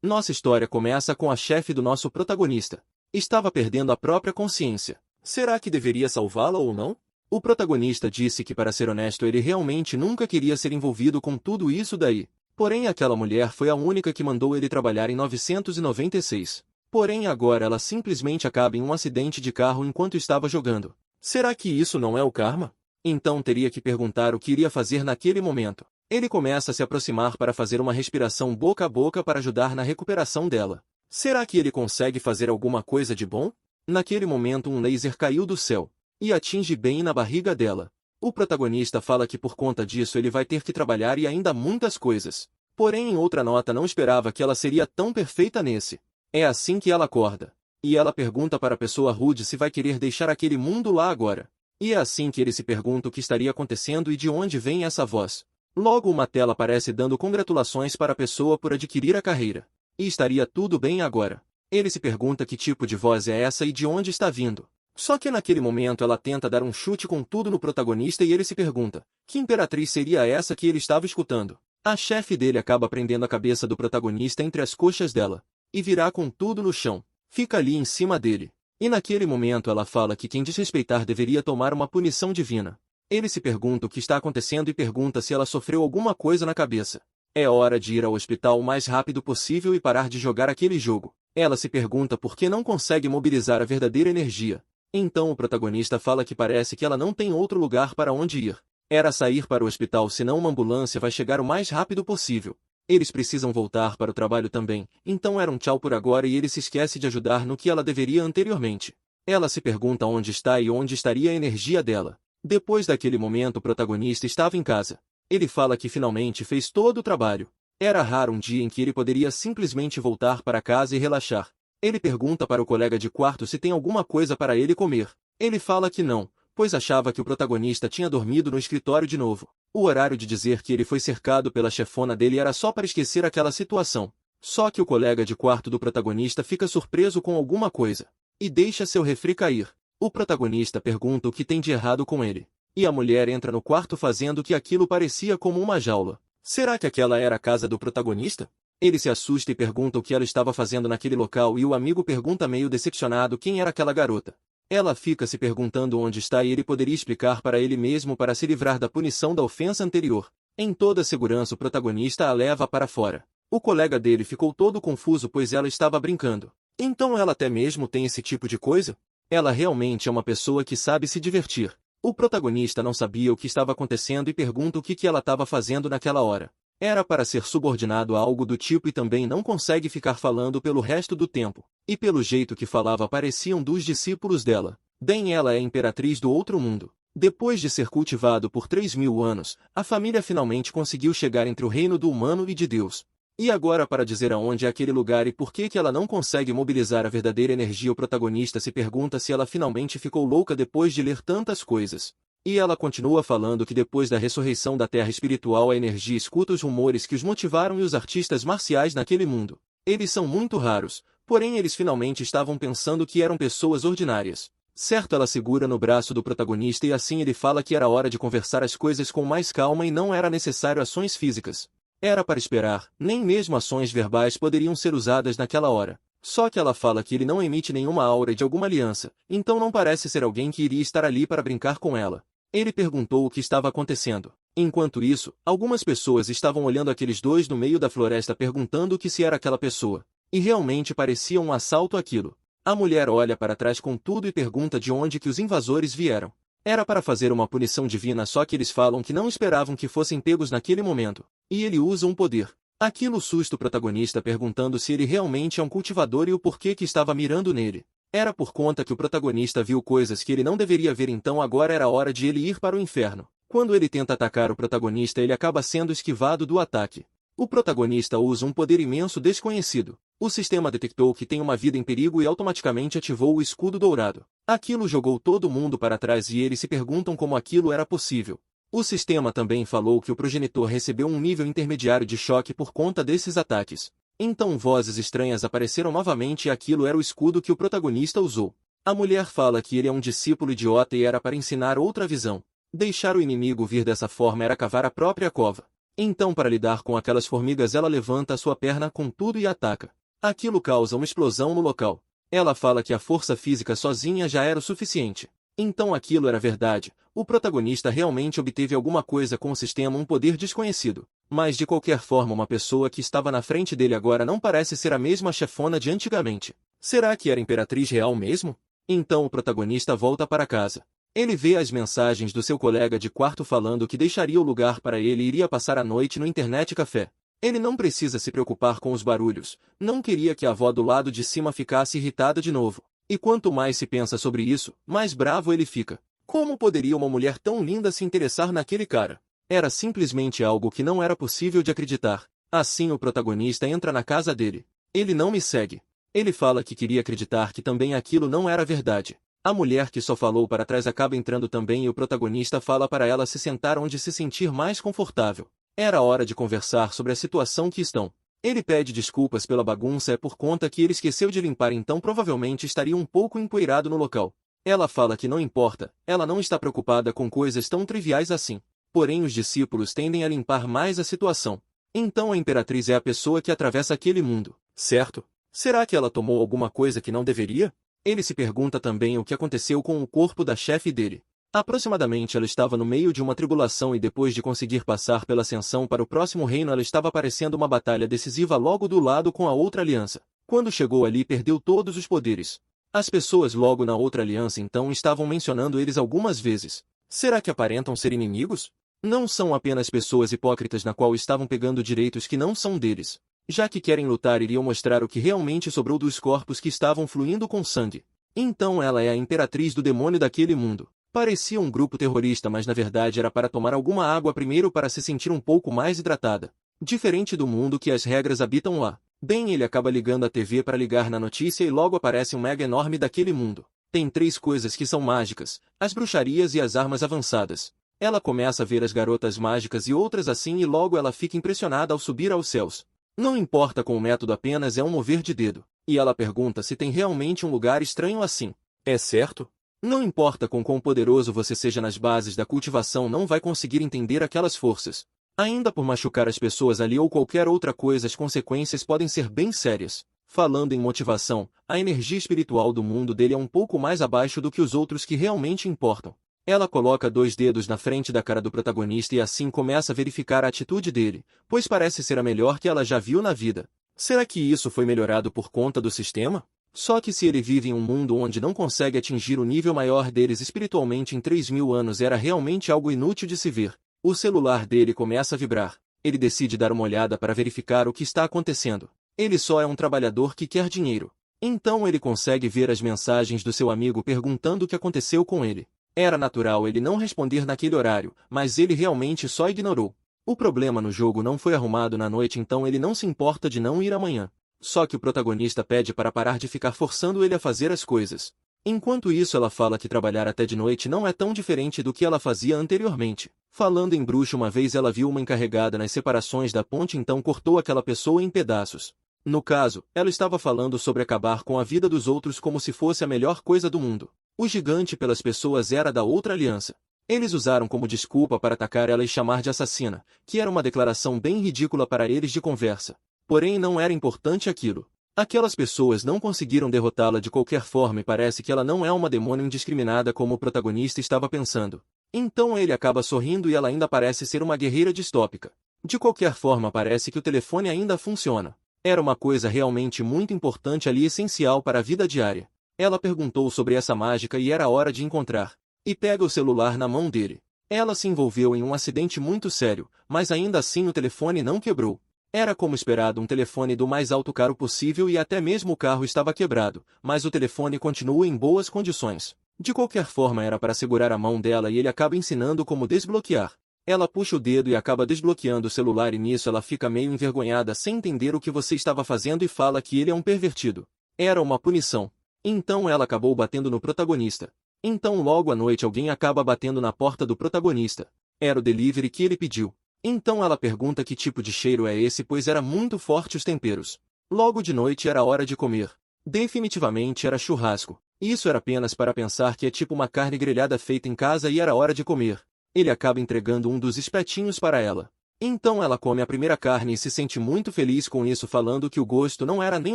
Nossa história começa com a chefe do nosso protagonista. Estava perdendo a própria consciência. Será que deveria salvá-la ou não? O protagonista disse que, para ser honesto, ele realmente nunca queria ser envolvido com tudo isso daí. Porém, aquela mulher foi a única que mandou ele trabalhar em 996. Porém, agora ela simplesmente acaba em um acidente de carro enquanto estava jogando. Será que isso não é o karma? Então teria que perguntar o que iria fazer naquele momento. Ele começa a se aproximar para fazer uma respiração boca a boca para ajudar na recuperação dela. Será que ele consegue fazer alguma coisa de bom? Naquele momento um laser caiu do céu e atinge bem na barriga dela. O protagonista fala que por conta disso ele vai ter que trabalhar e ainda muitas coisas. Porém, em outra nota não esperava que ela seria tão perfeita nesse. É assim que ela acorda. E ela pergunta para a pessoa rude se vai querer deixar aquele mundo lá agora. E é assim que ele se pergunta o que estaria acontecendo e de onde vem essa voz. Logo uma tela aparece dando congratulações para a pessoa por adquirir a carreira. E estaria tudo bem agora. Ele se pergunta que tipo de voz é essa e de onde está vindo. Só que naquele momento ela tenta dar um chute com tudo no protagonista e ele se pergunta, que imperatriz seria essa que ele estava escutando? A chefe dele acaba prendendo a cabeça do protagonista entre as coxas dela, e virá com tudo no chão. Fica ali em cima dele. E naquele momento ela fala que quem desrespeitar deveria tomar uma punição divina. Ele se pergunta o que está acontecendo e pergunta se ela sofreu alguma coisa na cabeça. É hora de ir ao hospital o mais rápido possível e parar de jogar aquele jogo. Ela se pergunta por que não consegue mobilizar a verdadeira energia. Então o protagonista fala que parece que ela não tem outro lugar para onde ir. Era sair para o hospital, senão uma ambulância vai chegar o mais rápido possível. Eles precisam voltar para o trabalho também, então era um tchau por agora e ele se esquece de ajudar no que ela deveria anteriormente. Ela se pergunta onde está e onde estaria a energia dela. Depois daquele momento o protagonista estava em casa. Ele fala que finalmente fez todo o trabalho. Era raro um dia em que ele poderia simplesmente voltar para casa e relaxar. Ele pergunta para o colega de quarto se tem alguma coisa para ele comer. Ele fala que não, pois achava que o protagonista tinha dormido no escritório de novo. O horário de dizer que ele foi cercado pela chefona dele era só para esquecer aquela situação. Só que o colega de quarto do protagonista fica surpreso com alguma coisa e deixa seu refri cair. O protagonista pergunta o que tem de errado com ele. E a mulher entra no quarto fazendo que aquilo parecia como uma jaula. Será que aquela era a casa do protagonista? Ele se assusta e pergunta o que ela estava fazendo naquele local e o amigo pergunta meio decepcionado quem era aquela garota. Ela fica se perguntando onde está e ele poderia explicar para ele mesmo para se livrar da punição da ofensa anterior. Em toda segurança o protagonista a leva para fora. O colega dele ficou todo confuso pois ela estava brincando. Então ela até mesmo tem esse tipo de coisa? Ela realmente é uma pessoa que sabe se divertir. O protagonista não sabia o que estava acontecendo e pergunta o que ela estava fazendo naquela hora. Era para ser subordinado a algo do tipo e também não consegue ficar falando pelo resto do tempo. E pelo jeito que falava pareciam dos discípulos dela. Bem, ela é a imperatriz do outro mundo. Depois de ser cultivado por 3.000 anos, a família finalmente conseguiu chegar entre o reino do humano e de Deus. E agora para dizer aonde é aquele lugar e por que ela não consegue mobilizar a verdadeira energia, o protagonista se pergunta se ela finalmente ficou louca depois de ler tantas coisas. E ela continua falando que depois da ressurreição da terra espiritual a energia escuta os rumores que os motivaram e os artistas marciais naquele mundo. Eles são muito raros, porém eles finalmente estavam pensando que eram pessoas ordinárias. Certo, ela segura no braço do protagonista e assim ele fala que era hora de conversar as coisas com mais calma e não era necessário ações físicas. Era para esperar, nem mesmo ações verbais poderiam ser usadas naquela hora. Só que ela fala que ele não emite nenhuma aura de alguma aliança, então não parece ser alguém que iria estar ali para brincar com ela. Ele perguntou o que estava acontecendo. Enquanto isso, algumas pessoas estavam olhando aqueles dois no meio da floresta perguntando o que se era aquela pessoa. E realmente parecia um assalto aquilo. A mulher olha para trás com tudo e pergunta de onde que os invasores vieram. Era para fazer uma punição divina, só que eles falam que não esperavam que fossem pegos naquele momento. E ele usa um poder. Aquilo assusta o protagonista perguntando se ele realmente é um cultivador e o porquê que estava mirando nele. Era por conta que o protagonista viu coisas que ele não deveria ver, então agora era hora de ele ir para o inferno. Quando ele tenta atacar o protagonista ele acaba sendo esquivado do ataque. O protagonista usa um poder imenso desconhecido. O sistema detectou que tem uma vida em perigo e automaticamente ativou o escudo dourado. Aquilo jogou todo mundo para trás e eles se perguntam como aquilo era possível. O sistema também falou que o progenitor recebeu um nível intermediário de choque por conta desses ataques. Então vozes estranhas apareceram novamente e aquilo era o escudo que o protagonista usou. A mulher fala que ele é um discípulo idiota e era para ensinar outra visão. Deixar o inimigo vir dessa forma era cavar a própria cova. Então para lidar com aquelas formigas ela levanta a sua perna com tudo e ataca. Aquilo causa uma explosão no local. Ela fala que a força física sozinha já era o suficiente. Então aquilo era verdade, o protagonista realmente obteve alguma coisa com o sistema, um poder desconhecido. Mas de qualquer forma uma pessoa que estava na frente dele agora não parece ser a mesma chefona de antigamente. Será que era a Imperatriz real mesmo? Então o protagonista volta para casa. Ele vê as mensagens do seu colega de quarto falando que deixaria o lugar para ele e iria passar a noite no internet café. Ele não precisa se preocupar com os barulhos, não queria que a avó do lado de cima ficasse irritada de novo. E quanto mais se pensa sobre isso, mais bravo ele fica. Como poderia uma mulher tão linda se interessar naquele cara? Era simplesmente algo que não era possível de acreditar. Assim o protagonista entra na casa dele. Ele não me segue. Ele fala que queria acreditar que também aquilo não era verdade. A mulher que só falou para trás acaba entrando também e o protagonista fala para ela se sentar onde se sentir mais confortável. Era hora de conversar sobre a situação que estão. Ele pede desculpas pela bagunça, é por conta que ele esqueceu de limpar, então provavelmente estaria um pouco empoeirado no local. Ela fala que não importa, ela não está preocupada com coisas tão triviais assim. Porém os discípulos tendem a limpar mais a situação. Então a Imperatriz é a pessoa que atravessa aquele mundo, certo? Será que ela tomou alguma coisa que não deveria? Ele se pergunta também o que aconteceu com o corpo da chefe dele. Aproximadamente ela estava no meio de uma tribulação e depois de conseguir passar pela ascensão para o próximo reino ela estava parecendo uma batalha decisiva logo do lado com a outra aliança. Quando chegou ali perdeu todos os poderes. As pessoas logo na outra aliança então estavam mencionando eles algumas vezes. Será que aparentam ser inimigos? Não são apenas pessoas hipócritas na qual estavam pegando direitos que não são deles. Já que querem lutar iriam mostrar o que realmente sobrou dos corpos que estavam fluindo com sangue. Então ela é a imperatriz do demônio daquele mundo. Parecia um grupo terrorista, mas na verdade era para tomar alguma água primeiro para se sentir um pouco mais hidratada. Diferente do mundo que as regras habitam lá. Bem, ele acaba ligando a TV para ligar na notícia e logo aparece um mega enorme daquele mundo. Tem 3 coisas que são mágicas, as bruxarias e as armas avançadas. Ela começa a ver as garotas mágicas e outras assim e logo ela fica impressionada ao subir aos céus. Não importa com o método, apenas é um mover de dedo. E ela pergunta se tem realmente um lugar estranho assim. É certo? Não importa com quão poderoso você seja nas bases da cultivação, não vai conseguir entender aquelas forças. Ainda por machucar as pessoas ali ou qualquer outra coisa, as consequências podem ser bem sérias. Falando em motivação, a energia espiritual do mundo dele é um pouco mais abaixo do que os outros que realmente importam. Ela coloca 2 dedos na frente da cara do protagonista e assim começa a verificar a atitude dele, pois parece ser a melhor que ela já viu na vida. Será que isso foi melhorado por conta do sistema? Só que se ele vive em um mundo onde não consegue atingir o nível maior deles espiritualmente em 3.000 anos, era realmente algo inútil de se ver. O celular dele começa a vibrar. Ele decide dar uma olhada para verificar o que está acontecendo. Ele só é um trabalhador que quer dinheiro. Então ele consegue ver as mensagens do seu amigo perguntando o que aconteceu com ele. Era natural ele não responder naquele horário, mas ele realmente só ignorou. O problema no jogo não foi arrumado na noite, então ele não se importa de não ir amanhã. Só que o protagonista pede para parar de ficar forçando ele a fazer as coisas. Enquanto isso ela fala que trabalhar até de noite não é tão diferente do que ela fazia anteriormente. Falando em bruxa, uma vez ela viu uma encarregada nas separações da ponte, então cortou aquela pessoa em pedaços. No caso, ela estava falando sobre acabar com a vida dos outros como se fosse a melhor coisa do mundo. O gigante pelas pessoas era da outra aliança. Eles usaram como desculpa para atacar ela e chamar de assassina, que era uma declaração bem ridícula para eles de conversa. Porém não era importante aquilo. Aquelas pessoas não conseguiram derrotá-la de qualquer forma e parece que ela não é uma demônio indiscriminada como o protagonista estava pensando. Então ele acaba sorrindo e ela ainda parece ser uma guerreira distópica. De qualquer forma parece que o telefone ainda funciona. Era uma coisa realmente muito importante ali, essencial para a vida diária. Ela perguntou sobre essa mágica e era hora de encontrar. E pega o celular na mão dele. Ela se envolveu em um acidente muito sério, mas ainda assim o telefone não quebrou. Era como esperado um telefone do mais alto caro possível e até mesmo o carro estava quebrado, mas o telefone continua em boas condições. De qualquer forma era para segurar a mão dela e ele acaba ensinando como desbloquear. Ela puxa o dedo e acaba desbloqueando o celular e nisso ela fica meio envergonhada sem entender o que você estava fazendo e fala que ele é um pervertido. Era uma punição. Então ela acabou batendo no protagonista. Então logo à noite alguém acaba batendo na porta do protagonista. Era o delivery que ele pediu. Então ela pergunta que tipo de cheiro é esse, pois era muito forte os temperos. Logo de noite era hora de comer. Definitivamente era churrasco. Isso era apenas para pensar que é tipo uma carne grelhada feita em casa e era hora de comer. Ele acaba entregando um dos espetinhos para ela. Então ela come a primeira carne e se sente muito feliz com isso, falando que o gosto não era nem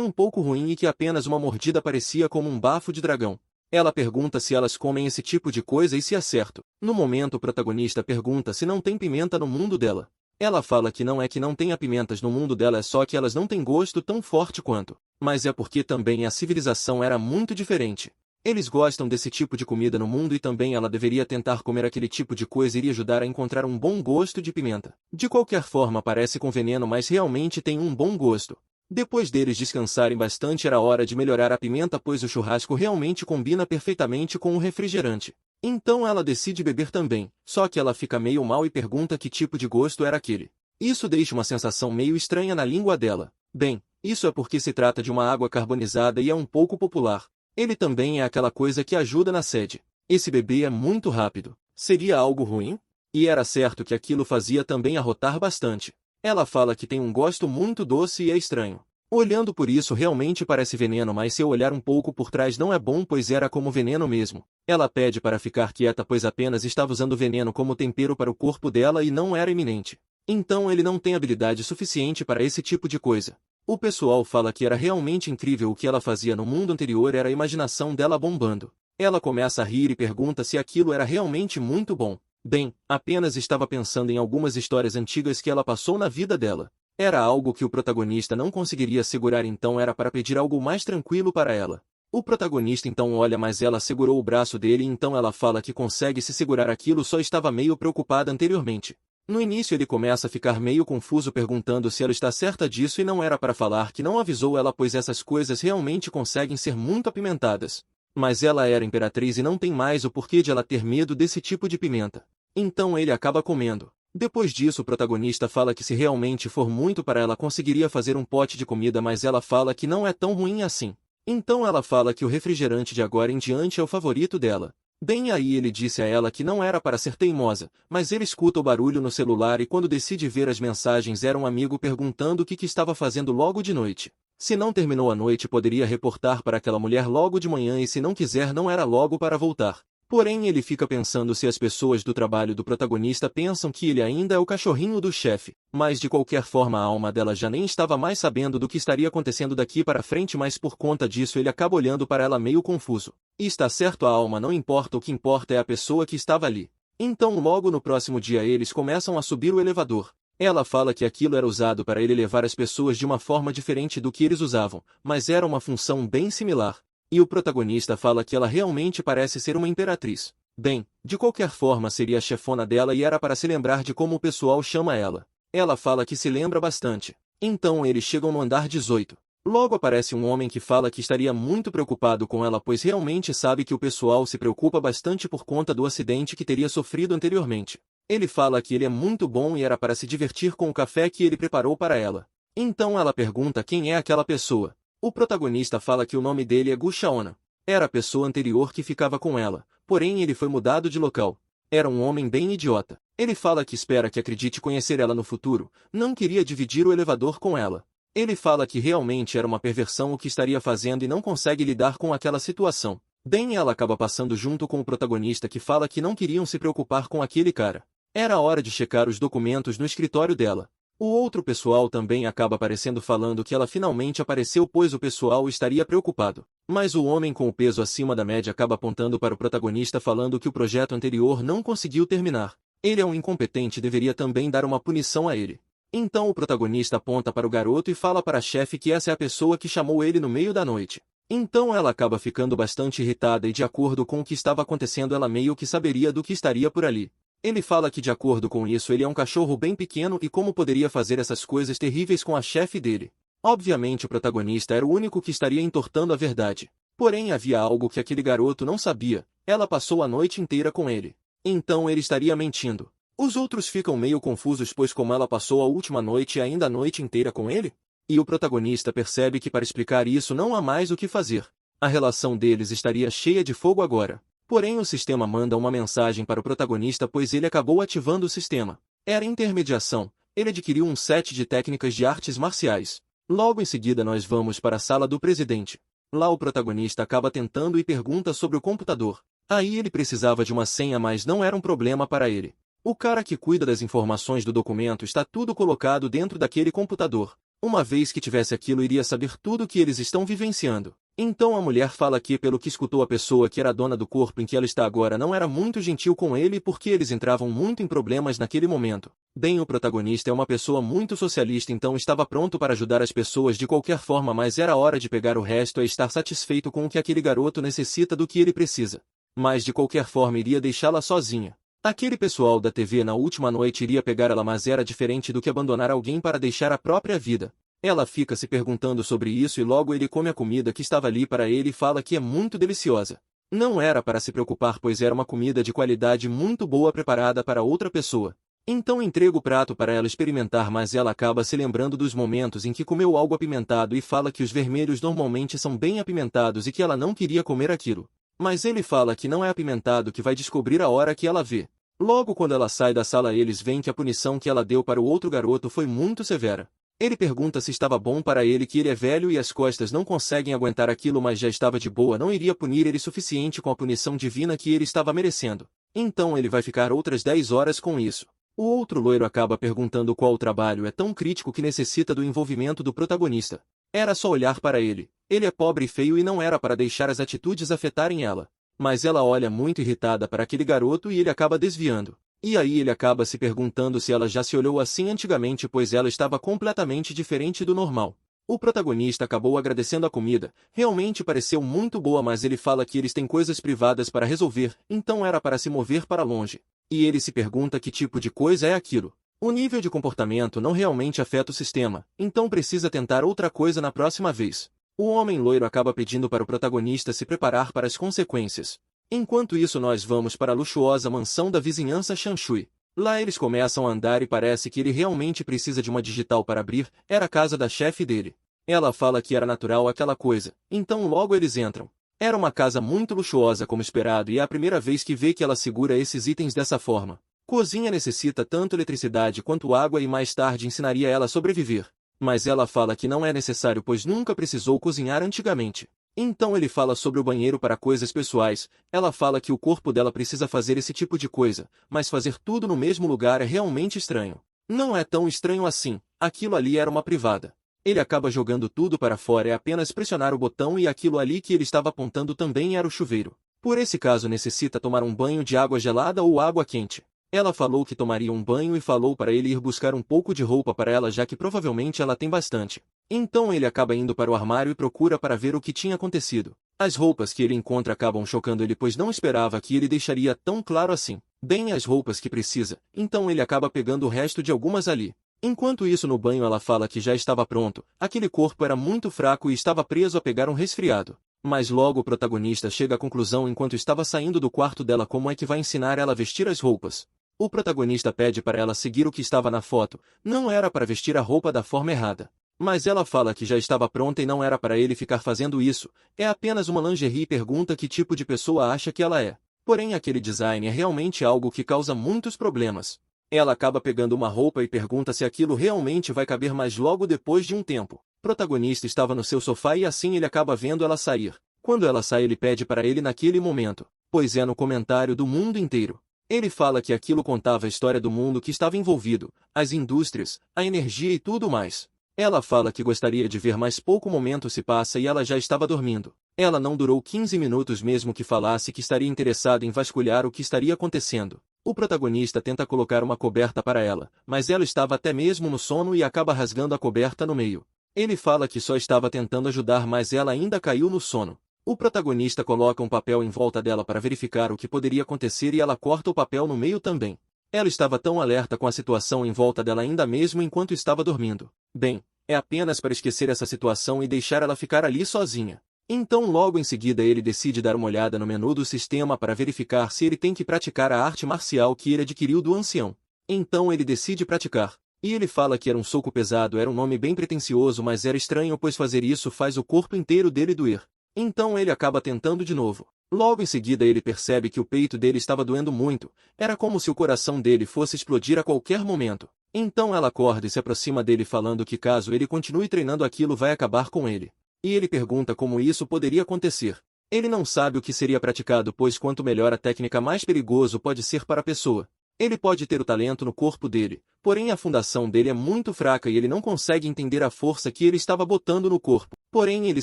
um pouco ruim e que apenas uma mordida parecia como um bafo de dragão. Ela pergunta se elas comem esse tipo de coisa e se é certo. No momento o protagonista pergunta se não tem pimenta no mundo dela. Ela fala que não é que não tenha pimentas no mundo dela, é só que elas não têm gosto tão forte quanto. Mas é porque também a civilização era muito diferente. Eles gostam desse tipo de comida no mundo e também ela deveria tentar comer aquele tipo de coisa, iria ajudar a encontrar um bom gosto de pimenta. De qualquer forma parece com veneno, mas realmente tem um bom gosto. Depois deles descansarem bastante era hora de melhorar a pimenta, pois o churrasco realmente combina perfeitamente com o refrigerante. Então ela decide beber também, só que ela fica meio mal e pergunta que tipo de gosto era aquele. Isso deixa uma sensação meio estranha na língua dela. Bem, isso é porque se trata de uma água carbonizada e é um pouco popular. Ele também é aquela coisa que ajuda na sede. Esse bebê é muito rápido. Seria algo ruim? E era certo que aquilo fazia também arrotar bastante. Ela fala que tem um gosto muito doce e é estranho. Olhando por isso realmente parece veneno, mas se eu olhar um pouco por trás não é bom, pois era como veneno mesmo. Ela pede para ficar quieta, pois apenas estava usando veneno como tempero para o corpo dela e não era iminente. Então ele não tem habilidade suficiente para esse tipo de coisa. O pessoal fala que era realmente incrível o que ela fazia no mundo anterior, era a imaginação dela bombando. Ela começa a rir e pergunta se aquilo era realmente muito bom. Bem, apenas estava pensando em algumas histórias antigas que ela passou na vida dela. Era algo que o protagonista não conseguiria segurar, então era para pedir algo mais tranquilo para ela. O protagonista então olha, mas ela segurou o braço dele, então ela fala que consegue se segurar, aquilo só estava meio preocupada anteriormente. No início ele começa a ficar meio confuso, perguntando se ela está certa disso e não era para falar que não avisou ela, pois essas coisas realmente conseguem ser muito apimentadas. Mas ela era imperatriz e não tem mais o porquê de ela ter medo desse tipo de pimenta. Então ele acaba comendo. Depois disso o protagonista fala que se realmente for muito para ela conseguiria fazer um pote de comida, mas ela fala que não é tão ruim assim. Então ela fala que o refrigerante de agora em diante é o favorito dela. Bem, aí ele disse a ela que não era para ser teimosa, mas ele escuta o barulho no celular e quando decide ver as mensagens era um amigo perguntando o que estava fazendo logo de noite. Se não terminou a noite poderia reportar para aquela mulher logo de manhã e se não quiser não era logo para voltar. Porém ele fica pensando se as pessoas do trabalho do protagonista pensam que ele ainda é o cachorrinho do chefe, mas de qualquer forma a alma dela já nem estava mais sabendo do que estaria acontecendo daqui para frente, mas por conta disso ele acaba olhando para ela meio confuso. E está certo, a alma não importa, o que importa é a pessoa que estava ali. Então logo no próximo dia eles começam a subir o elevador. Ela fala que aquilo era usado para ele levar as pessoas de uma forma diferente do que eles usavam, mas era uma função bem similar. E o protagonista fala que ela realmente parece ser uma imperatriz. Bem, de qualquer forma seria a chefona dela e era para se lembrar de como o pessoal chama ela. Ela fala que se lembra bastante. Então eles chegam no andar 18. Logo aparece um homem que fala que estaria muito preocupado com ela, pois realmente sabe que o pessoal se preocupa bastante por conta do acidente que teria sofrido anteriormente. Ele fala que ele é muito bom e era para se divertir com o café que ele preparou para ela. Então ela pergunta quem é aquela pessoa. O protagonista fala que o nome dele é Gushaona. Era a pessoa anterior que ficava com ela, porém ele foi mudado de local. Era um homem bem idiota. Ele fala que espera que acredite conhecer ela no futuro, não queria dividir o elevador com ela. Ele fala que realmente era uma perversão o que estaria fazendo e não consegue lidar com aquela situação. Bem, ela acaba passando junto com o protagonista que fala que não queriam se preocupar com aquele cara. Era hora de checar os documentos no escritório dela. O outro pessoal também acaba aparecendo falando que ela finalmente apareceu, pois o pessoal estaria preocupado. Mas o homem com o peso acima da média acaba apontando para o protagonista falando que o projeto anterior não conseguiu terminar. Ele é um incompetente e deveria também dar uma punição a ele. Então o protagonista aponta para o garoto e fala para a chefe que essa é a pessoa que chamou ele no meio da noite. Então ela acaba ficando bastante irritada e de acordo com o que estava acontecendo ela meio que saberia do que estaria por ali. Ele fala que de acordo com isso ele é um cachorro bem pequeno e como poderia fazer essas coisas terríveis com a chefe dele. Obviamente o protagonista era o único que estaria entortando a verdade. Porém havia algo que aquele garoto não sabia, ela passou a noite inteira com ele. Então ele estaria mentindo. Os outros ficam meio confusos, pois como ela passou a última noite e ainda a noite inteira com ele? E o protagonista percebe que para explicar isso não há mais o que fazer. A relação deles estaria cheia de fogo agora. Porém o sistema manda uma mensagem para o protagonista, pois ele acabou ativando o sistema. Era intermediação. Ele adquiriu um set de técnicas de artes marciais. Logo em seguida nós vamos para a sala do presidente. Lá o protagonista acaba tentando e pergunta sobre o computador. Aí ele precisava de uma senha, mas não era um problema para ele. O cara que cuida das informações do documento está tudo colocado dentro daquele computador. Uma vez que tivesse aquilo, iria saber tudo o que eles estão vivenciando. Então a mulher fala que, pelo que escutou, a pessoa que era dona do corpo em que ela está agora não era muito gentil com ele porque eles entravam muito em problemas naquele momento. Bem, o protagonista é uma pessoa muito socialista, então estava pronto para ajudar as pessoas de qualquer forma, mas era hora de pegar o resto e estar satisfeito com o que aquele garoto necessita do que ele precisa. Mas de qualquer forma iria deixá-la sozinha. Aquele pessoal da TV na última noite iria pegar ela, mas era diferente do que abandonar alguém para deixar a própria vida. Ela fica se perguntando sobre isso e logo ele come a comida que estava ali para ele e fala que é muito deliciosa. Não era para se preocupar, pois era uma comida de qualidade muito boa preparada para outra pessoa. Então entrega o prato para ela experimentar, mas ela acaba se lembrando dos momentos em que comeu algo apimentado e fala que os vermelhos normalmente são bem apimentados e que ela não queria comer aquilo. Mas ele fala que não é apimentado, que vai descobrir a hora que ela vê. Logo quando ela sai da sala, eles veem que a punição que ela deu para o outro garoto foi muito severa. Ele pergunta se estava bom para ele, que ele é velho e as costas não conseguem aguentar aquilo, mas já estava de boa, não iria punir ele suficiente com a punição divina que ele estava merecendo. Então ele vai ficar outras 10 horas com isso. O outro loiro acaba perguntando qual trabalho é tão crítico que necessita do envolvimento do protagonista. Era só olhar para ele. Ele é pobre e feio e não era para deixar as atitudes afetarem ela. Mas ela olha muito irritada para aquele garoto e ele acaba desviando. E aí ele acaba se perguntando se ela já se olhou assim antigamente, pois ela estava completamente diferente do normal. O protagonista acabou agradecendo a comida. Realmente pareceu muito boa, mas ele fala que eles têm coisas privadas para resolver, então era para se mover para longe. E ele se pergunta que tipo de coisa é aquilo. O nível de comportamento não realmente afeta o sistema, então precisa tentar outra coisa na próxima vez. O homem loiro acaba pedindo para o protagonista se preparar para as consequências. Enquanto isso, nós vamos para a luxuosa mansão da vizinhança Shanshui. Lá eles começam a andar e parece que ele realmente precisa de uma digital para abrir. Era a casa da chefe dele. Ela fala que era natural aquela coisa, então logo eles entram. Era uma casa muito luxuosa como esperado e é a primeira vez que vê que ela segura esses itens dessa forma. Cozinha necessita tanto eletricidade quanto água e mais tarde ensinaria ela a sobreviver. Mas ela fala que não é necessário, pois nunca precisou cozinhar antigamente. Então ele fala sobre o banheiro para coisas pessoais. Ela fala que o corpo dela precisa fazer esse tipo de coisa, mas fazer tudo no mesmo lugar é realmente estranho. Não é tão estranho assim, aquilo ali era uma privada. Ele acaba jogando tudo para fora, é apenas pressionar o botão e aquilo ali que ele estava apontando também era o chuveiro. Por esse caso necessita tomar um banho de água gelada ou água quente. Ela falou que tomaria um banho e falou para ele ir buscar um pouco de roupa para ela, já que provavelmente ela tem bastante. Então ele acaba indo para o armário e procura para ver o que tinha acontecido. As roupas que ele encontra acabam chocando ele, pois não esperava que ele deixaria tão claro assim. Bem, as roupas que precisa, então ele acaba pegando o resto de algumas ali. Enquanto isso, no banho ela fala que já estava pronto, aquele corpo era muito fraco e estava preso a pegar um resfriado. Mas logo o protagonista chega à conclusão enquanto estava saindo do quarto dela como é que vai ensinar ela a vestir as roupas. O protagonista pede para ela seguir o que estava na foto, não era para vestir a roupa da forma errada. Mas ela fala que já estava pronta e não era para ele ficar fazendo isso, é apenas uma lingerie e pergunta que tipo de pessoa acha que ela é. Porém aquele design é realmente algo que causa muitos problemas. Ela acaba pegando uma roupa e pergunta se aquilo realmente vai caber, mas logo depois de um tempo, o protagonista estava no seu sofá e assim ele acaba vendo ela sair. Quando ela sai ele pede para ele naquele momento, pois é no comentário do mundo inteiro. Ele fala que aquilo contava a história do mundo que estava envolvido, as indústrias, a energia e tudo mais. Ela fala que gostaria de ver, mas pouco momento se passa e ela já estava dormindo. Ela não durou 15 minutos mesmo que falasse que estaria interessado em vasculhar o que estaria acontecendo. O protagonista tenta colocar uma coberta para ela, mas ela estava até mesmo no sono e acaba rasgando a coberta no meio. Ele fala que só estava tentando ajudar, mas ela ainda caiu no sono. O protagonista coloca um papel em volta dela para verificar o que poderia acontecer e ela corta o papel no meio também. Ela estava tão alerta com a situação em volta dela ainda mesmo enquanto estava dormindo. Bem, é apenas para esquecer essa situação e deixar ela ficar ali sozinha. Então logo em seguida ele decide dar uma olhada no menu do sistema para verificar se ele tem que praticar a arte marcial que ele adquiriu do ancião. Então ele decide praticar. E ele fala que era um soco pesado, era um nome bem pretensioso, mas era estranho pois fazer isso faz o corpo inteiro dele doer. Então ele acaba tentando de novo. Logo em seguida ele percebe que o peito dele estava doendo muito, era como se o coração dele fosse explodir a qualquer momento. Então ela acorda e se aproxima dele falando que caso ele continue treinando aquilo vai acabar com ele. E ele pergunta como isso poderia acontecer. Ele não sabe o que seria praticado, pois quanto melhor a técnica mais perigoso pode ser para a pessoa. Ele pode ter o talento no corpo dele, porém a fundação dele é muito fraca e ele não consegue entender a força que ele estava botando no corpo. Porém ele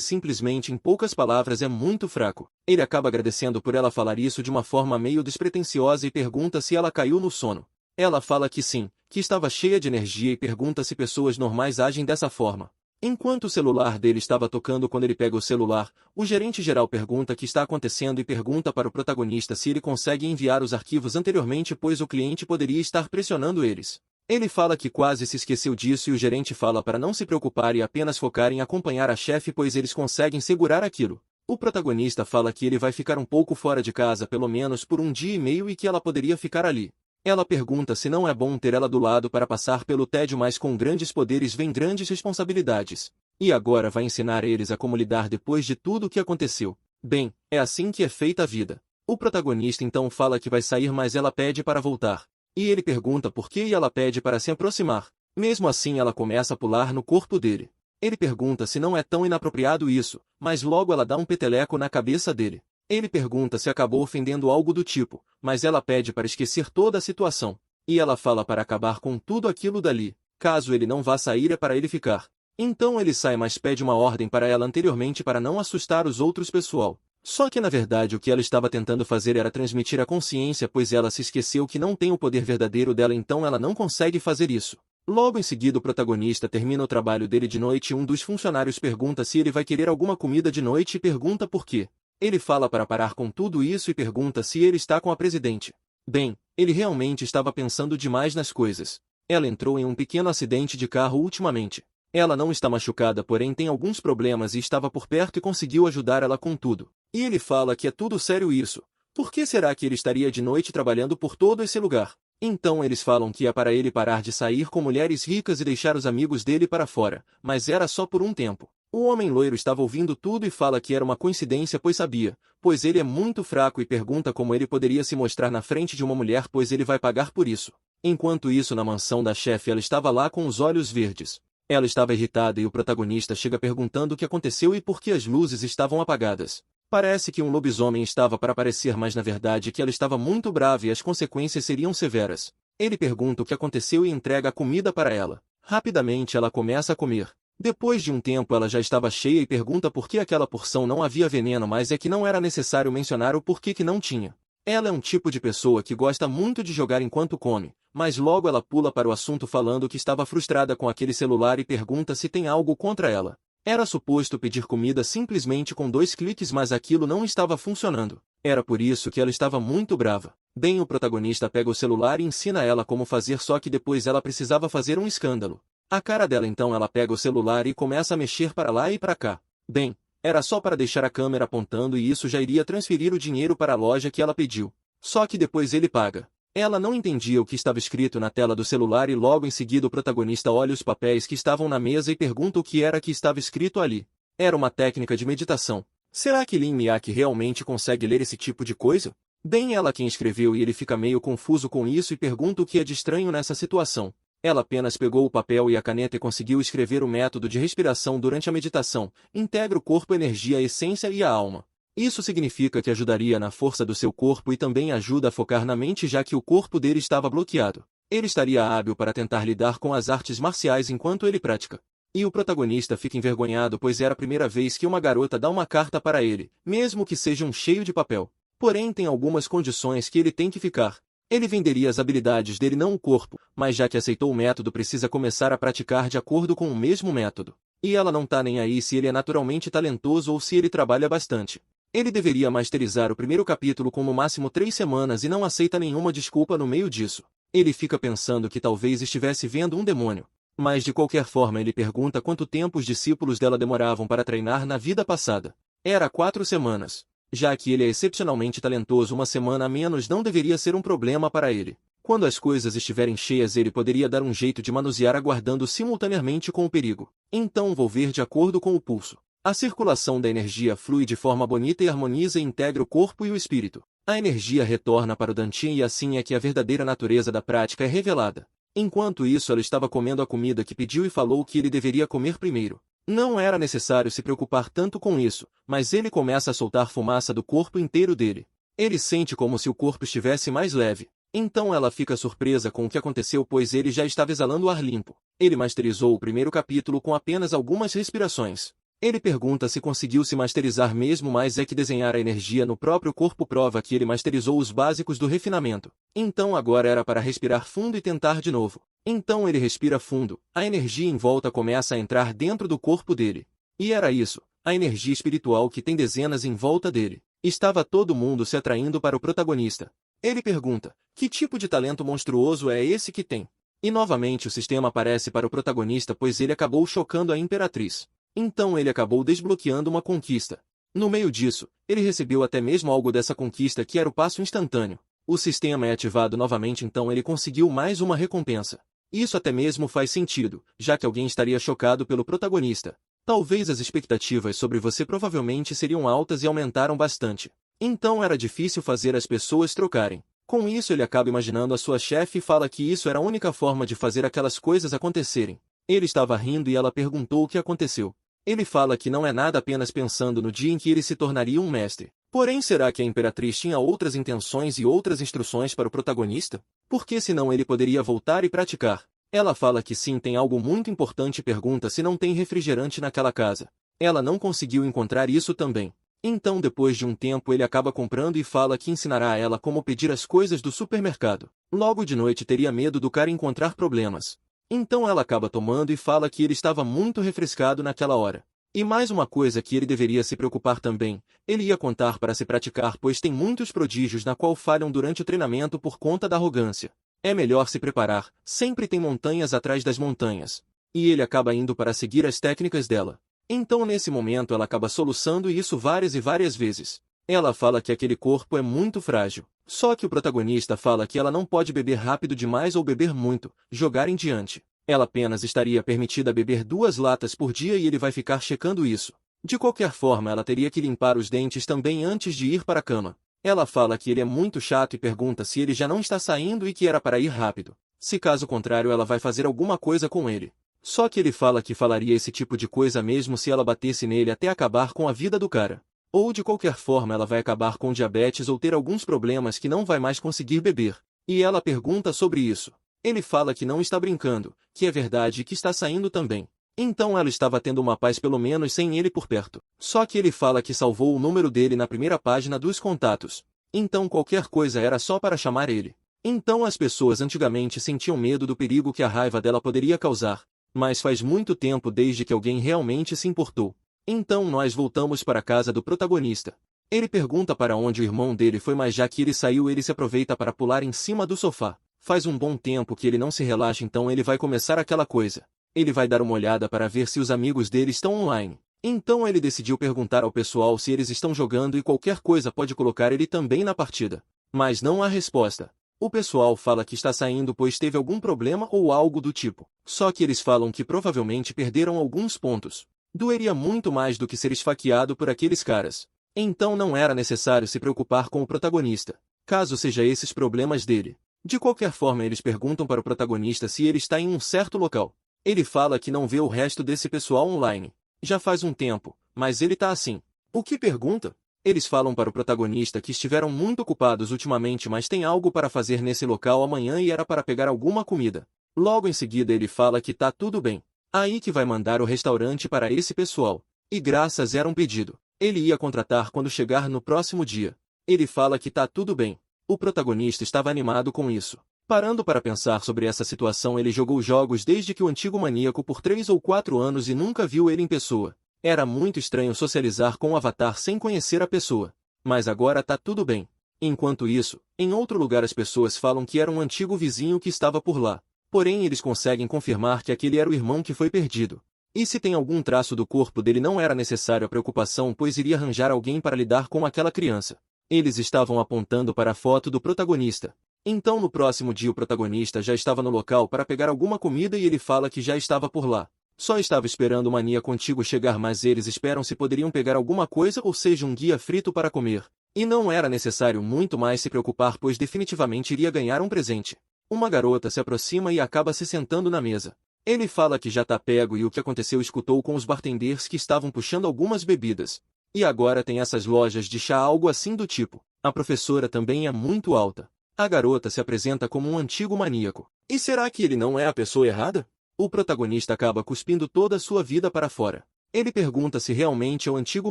simplesmente, em poucas palavras, é muito fraco. Ele acaba agradecendo por ela falar isso de uma forma meio despretensiosa e pergunta se ela caiu no sono. Ela fala que sim, que estava cheia de energia e pergunta se pessoas normais agem dessa forma. Enquanto o celular dele estava tocando quando ele pega o celular, o gerente geral pergunta o que está acontecendo e pergunta para o protagonista se ele consegue enviar os arquivos anteriormente pois o cliente poderia estar pressionando eles. Ele fala que quase se esqueceu disso e o gerente fala para não se preocupar e apenas focar em acompanhar a chefe pois eles conseguem segurar aquilo. O protagonista fala que ele vai ficar um pouco fora de casa pelo menos por 1 dia e meio e que ela poderia ficar ali. Ela pergunta se não é bom ter ela do lado para passar pelo tédio, mas com grandes poderes vem grandes responsabilidades. E agora vai ensinar eles a como lidar depois de tudo o que aconteceu. Bem, é assim que é feita a vida. O protagonista então fala que vai sair, mas ela pede para voltar. E ele pergunta por que e ela pede para se aproximar. Mesmo assim ela começa a pular no corpo dele. Ele pergunta se não é tão inapropriado isso, mas logo ela dá um peteleco na cabeça dele. Ele pergunta se acabou ofendendo algo do tipo, mas ela pede para esquecer toda a situação. E ela fala para acabar com tudo aquilo dali. Caso ele não vá sair é para ele ficar. Então ele sai, mas pede uma ordem para ela anteriormente para não assustar os outros pessoal. Só que na verdade o que ela estava tentando fazer era transmitir a consciência, pois ela se esqueceu que não tem o poder verdadeiro dela, então ela não consegue fazer isso. Logo em seguida o protagonista termina o trabalho dele de noite e um dos funcionários pergunta se ele vai querer alguma comida de noite e pergunta por quê. Ele fala para parar com tudo isso e pergunta se ele está com a presidente. Bem, ele realmente estava pensando demais nas coisas. Ela entrou em um pequeno acidente de carro ultimamente. Ela não está machucada, porém tem alguns problemas e estava por perto e conseguiu ajudar ela com tudo. E ele fala que é tudo sério isso. Por que será que ele estaria de noite trabalhando por todo esse lugar? Então eles falam que é para ele parar de sair com mulheres ricas e deixar os amigos dele para fora, mas era só por um tempo. O homem loiro estava ouvindo tudo e fala que era uma coincidência pois sabia, pois ele é muito fraco e pergunta como ele poderia se mostrar na frente de uma mulher pois ele vai pagar por isso. Enquanto isso na mansão da chefe ela estava lá com os olhos verdes. Ela estava irritada e o protagonista chega perguntando o que aconteceu e por que as luzes estavam apagadas. Parece que um lobisomem estava para aparecer, mas na verdade que ela estava muito brava e as consequências seriam severas. Ele pergunta o que aconteceu e entrega a comida para ela. Rapidamente ela começa a comer. Depois de um tempo ela já estava cheia e pergunta por que aquela porção não havia veneno, mas é que não era necessário mencionar o porquê que não tinha. Ela é um tipo de pessoa que gosta muito de jogar enquanto come, mas logo ela pula para o assunto falando que estava frustrada com aquele celular e pergunta se tem algo contra ela. Era suposto pedir comida simplesmente com 2 cliques, mas aquilo não estava funcionando. Era por isso que ela estava muito brava. Bem, o protagonista pega o celular e ensina ela como fazer, só que depois ela precisava fazer um escândalo. A cara dela, então ela pega o celular e começa a mexer para lá e para cá. Bem, era só para deixar a câmera apontando e isso já iria transferir o dinheiro para a loja que ela pediu. Só que depois ele paga. Ela não entendia o que estava escrito na tela do celular e logo em seguida o protagonista olha os papéis que estavam na mesa e pergunta o que era que estava escrito ali. Era uma técnica de meditação. Será que Lin Miyake realmente consegue ler esse tipo de coisa? Bem, ela quem escreveu e ele fica meio confuso com isso e pergunta o que é de estranho nessa situação. Ela apenas pegou o papel e a caneta e conseguiu escrever o método de respiração durante a meditação. Integra o corpo, a energia, a essência e a alma. Isso significa que ajudaria na força do seu corpo e também ajuda a focar na mente, já que o corpo dele estava bloqueado. Ele estaria hábil para tentar lidar com as artes marciais enquanto ele pratica. E o protagonista fica envergonhado pois era a primeira vez que uma garota dá uma carta para ele, mesmo que seja um cheio de papel. Porém tem algumas condições que ele tem que ficar. Ele venderia as habilidades dele, não o corpo, mas já que aceitou o método precisa começar a praticar de acordo com o mesmo método. E ela não tá nem aí se ele é naturalmente talentoso ou se ele trabalha bastante. Ele deveria masterizar o primeiro capítulo com no máximo 3 semanas e não aceita nenhuma desculpa no meio disso. Ele fica pensando que talvez estivesse vendo um demônio. Mas de qualquer forma ele pergunta quanto tempo os discípulos dela demoravam para treinar na vida passada. Era 4 semanas. Já que ele é excepcionalmente talentoso, 1 semana a menos não deveria ser um problema para ele. Quando as coisas estiverem cheias ele poderia dar um jeito de manusear aguardando simultaneamente com o perigo. Então vou ver de acordo com o pulso. A circulação da energia flui de forma bonita e harmoniza e integra o corpo e o espírito. A energia retorna para o Dantian e assim é que a verdadeira natureza da prática é revelada. Enquanto isso ela estava comendo a comida que pediu e falou que ele deveria comer primeiro. Não era necessário se preocupar tanto com isso, mas ele começa a soltar fumaça do corpo inteiro dele. Ele sente como se o corpo estivesse mais leve. Então ela fica surpresa com o que aconteceu, pois ele já estava exalando ar limpo. Ele masterizou o primeiro capítulo com apenas algumas respirações. Ele pergunta se conseguiu se masterizar mesmo, mas é que desenhar a energia no próprio corpo prova que ele masterizou os básicos do refinamento. Então agora era para respirar fundo e tentar de novo. Então ele respira fundo, a energia em volta começa a entrar dentro do corpo dele. E era isso, a energia espiritual que tem dezenas em volta dele. Estava todo mundo se atraindo para o protagonista. Ele pergunta, que tipo de talento monstruoso é esse que tem? E novamente o sistema aparece para o protagonista, pois ele acabou chocando a Imperatriz. Então ele acabou desbloqueando uma conquista. No meio disso, ele recebeu até mesmo algo dessa conquista, que era o passo instantâneo. O sistema é ativado novamente, então ele conseguiu mais uma recompensa. Isso até mesmo faz sentido, já que alguém estaria chocado pelo protagonista. Talvez as expectativas sobre você provavelmente seriam altas e aumentaram bastante. Então era difícil fazer as pessoas trocarem. Com isso ele acaba imaginando a sua chefe e fala que isso era a única forma de fazer aquelas coisas acontecerem. Ele estava rindo e ela perguntou o que aconteceu. Ele fala que não é nada, apenas pensando no dia em que ele se tornaria um mestre. Porém, será que a Imperatriz tinha outras intenções e outras instruções para o protagonista? Porque senão ele poderia voltar e praticar. Ela fala que sim, tem algo muito importante e pergunta se não tem refrigerante naquela casa. Ela não conseguiu encontrar isso também. Então depois de um tempo ele acaba comprando e fala que ensinará a ela como pedir as coisas do supermercado. Logo de noite teria medo do cara encontrar problemas. Então ela acaba tomando e fala que ele estava muito refrescado naquela hora. E mais uma coisa que ele deveria se preocupar também, ele ia contar para se praticar, pois tem muitos prodígios na qual falham durante o treinamento por conta da arrogância. É melhor se preparar, sempre tem montanhas atrás das montanhas. E ele acaba indo para seguir as técnicas dela. Então nesse momento ela acaba soluçando isso várias e várias vezes. Ela fala que aquele corpo é muito frágil. Só que o protagonista fala que ela não pode beber rápido demais ou beber muito, jogar em diante. Ela apenas estaria permitida beber 2 latas por dia e ele vai ficar checando isso. De qualquer forma, ela teria que limpar os dentes também antes de ir para a cama. Ela fala que ele é muito chato e pergunta se ele já não está saindo e que era para ir rápido. Se caso contrário, ela vai fazer alguma coisa com ele. Só que ele fala que falaria esse tipo de coisa mesmo se ela batesse nele até acabar com a vida do cara. Ou de qualquer forma ela vai acabar com diabetes ou ter alguns problemas que não vai mais conseguir beber. E ela pergunta sobre isso. Ele fala que não está brincando, que é verdade e que está saindo também. Então ela estava tendo uma paz pelo menos sem ele por perto. Só que ele fala que salvou o número dele na primeira página dos contatos. Então qualquer coisa era só para chamar ele. Então as pessoas antigamente sentiam medo do perigo que a raiva dela poderia causar. Mas faz muito tempo desde que alguém realmente se importou. Então nós voltamos para a casa do protagonista. Ele pergunta para onde o irmão dele foi, mas já que ele saiu ele se aproveita para pular em cima do sofá. Faz um bom tempo que ele não se relaxa, então ele vai começar aquela coisa. Ele vai dar uma olhada para ver se os amigos dele estão online. Então ele decidiu perguntar ao pessoal se eles estão jogando e qualquer coisa pode colocar ele também na partida. Mas não há resposta. O pessoal fala que está saindo pois teve algum problema ou algo do tipo. Só que eles falam que provavelmente perderam alguns pontos. Doeria muito mais do que ser esfaqueado por aqueles caras. Então não era necessário se preocupar com o protagonista, caso seja esses problemas dele. De qualquer forma eles perguntam para o protagonista se ele está em um certo local. Ele fala que não vê o resto desse pessoal online. Já faz um tempo, mas ele tá assim. O que pergunta? Eles falam para o protagonista que estiveram muito ocupados ultimamente, mas tem algo para fazer nesse local amanhã e era para pegar alguma comida. Logo em seguida ele fala que tá tudo bem. Aí que vai mandar o restaurante para esse pessoal. E graças era um pedido. Ele ia contratar quando chegar no próximo dia. Ele fala que tá tudo bem. O protagonista estava animado com isso. Parando para pensar sobre essa situação, ele jogou jogos desde que o antigo maníaco por 3 ou 4 anos e nunca viu ele em pessoa. Era muito estranho socializar com o avatar sem conhecer a pessoa. Mas agora tá tudo bem. Enquanto isso, em outro lugar as pessoas falam que era um antigo vizinho que estava por lá. Porém eles conseguem confirmar que aquele era o irmão que foi perdido. E se tem algum traço do corpo dele não era necessário a preocupação, pois iria arranjar alguém para lidar com aquela criança. Eles estavam apontando para a foto do protagonista. Então no próximo dia o protagonista já estava no local para pegar alguma comida e ele fala que já estava por lá. Só estava esperando o maníaco antigo chegar, mas eles esperam se poderiam pegar alguma coisa, ou seja, um guia frito para comer. E não era necessário muito mais se preocupar, pois definitivamente iria ganhar um presente. Uma garota se aproxima e acaba se sentando na mesa. Ele fala que já tá pego e o que aconteceu escutou com os bartenders que estavam puxando algumas bebidas. E agora tem essas lojas de chá, algo assim do tipo. A professora também é muito alta. A garota se apresenta como um antigo maníaco. E será que ele não é a pessoa errada? O protagonista acaba cuspindo toda a sua vida para fora. Ele pergunta se realmente é o antigo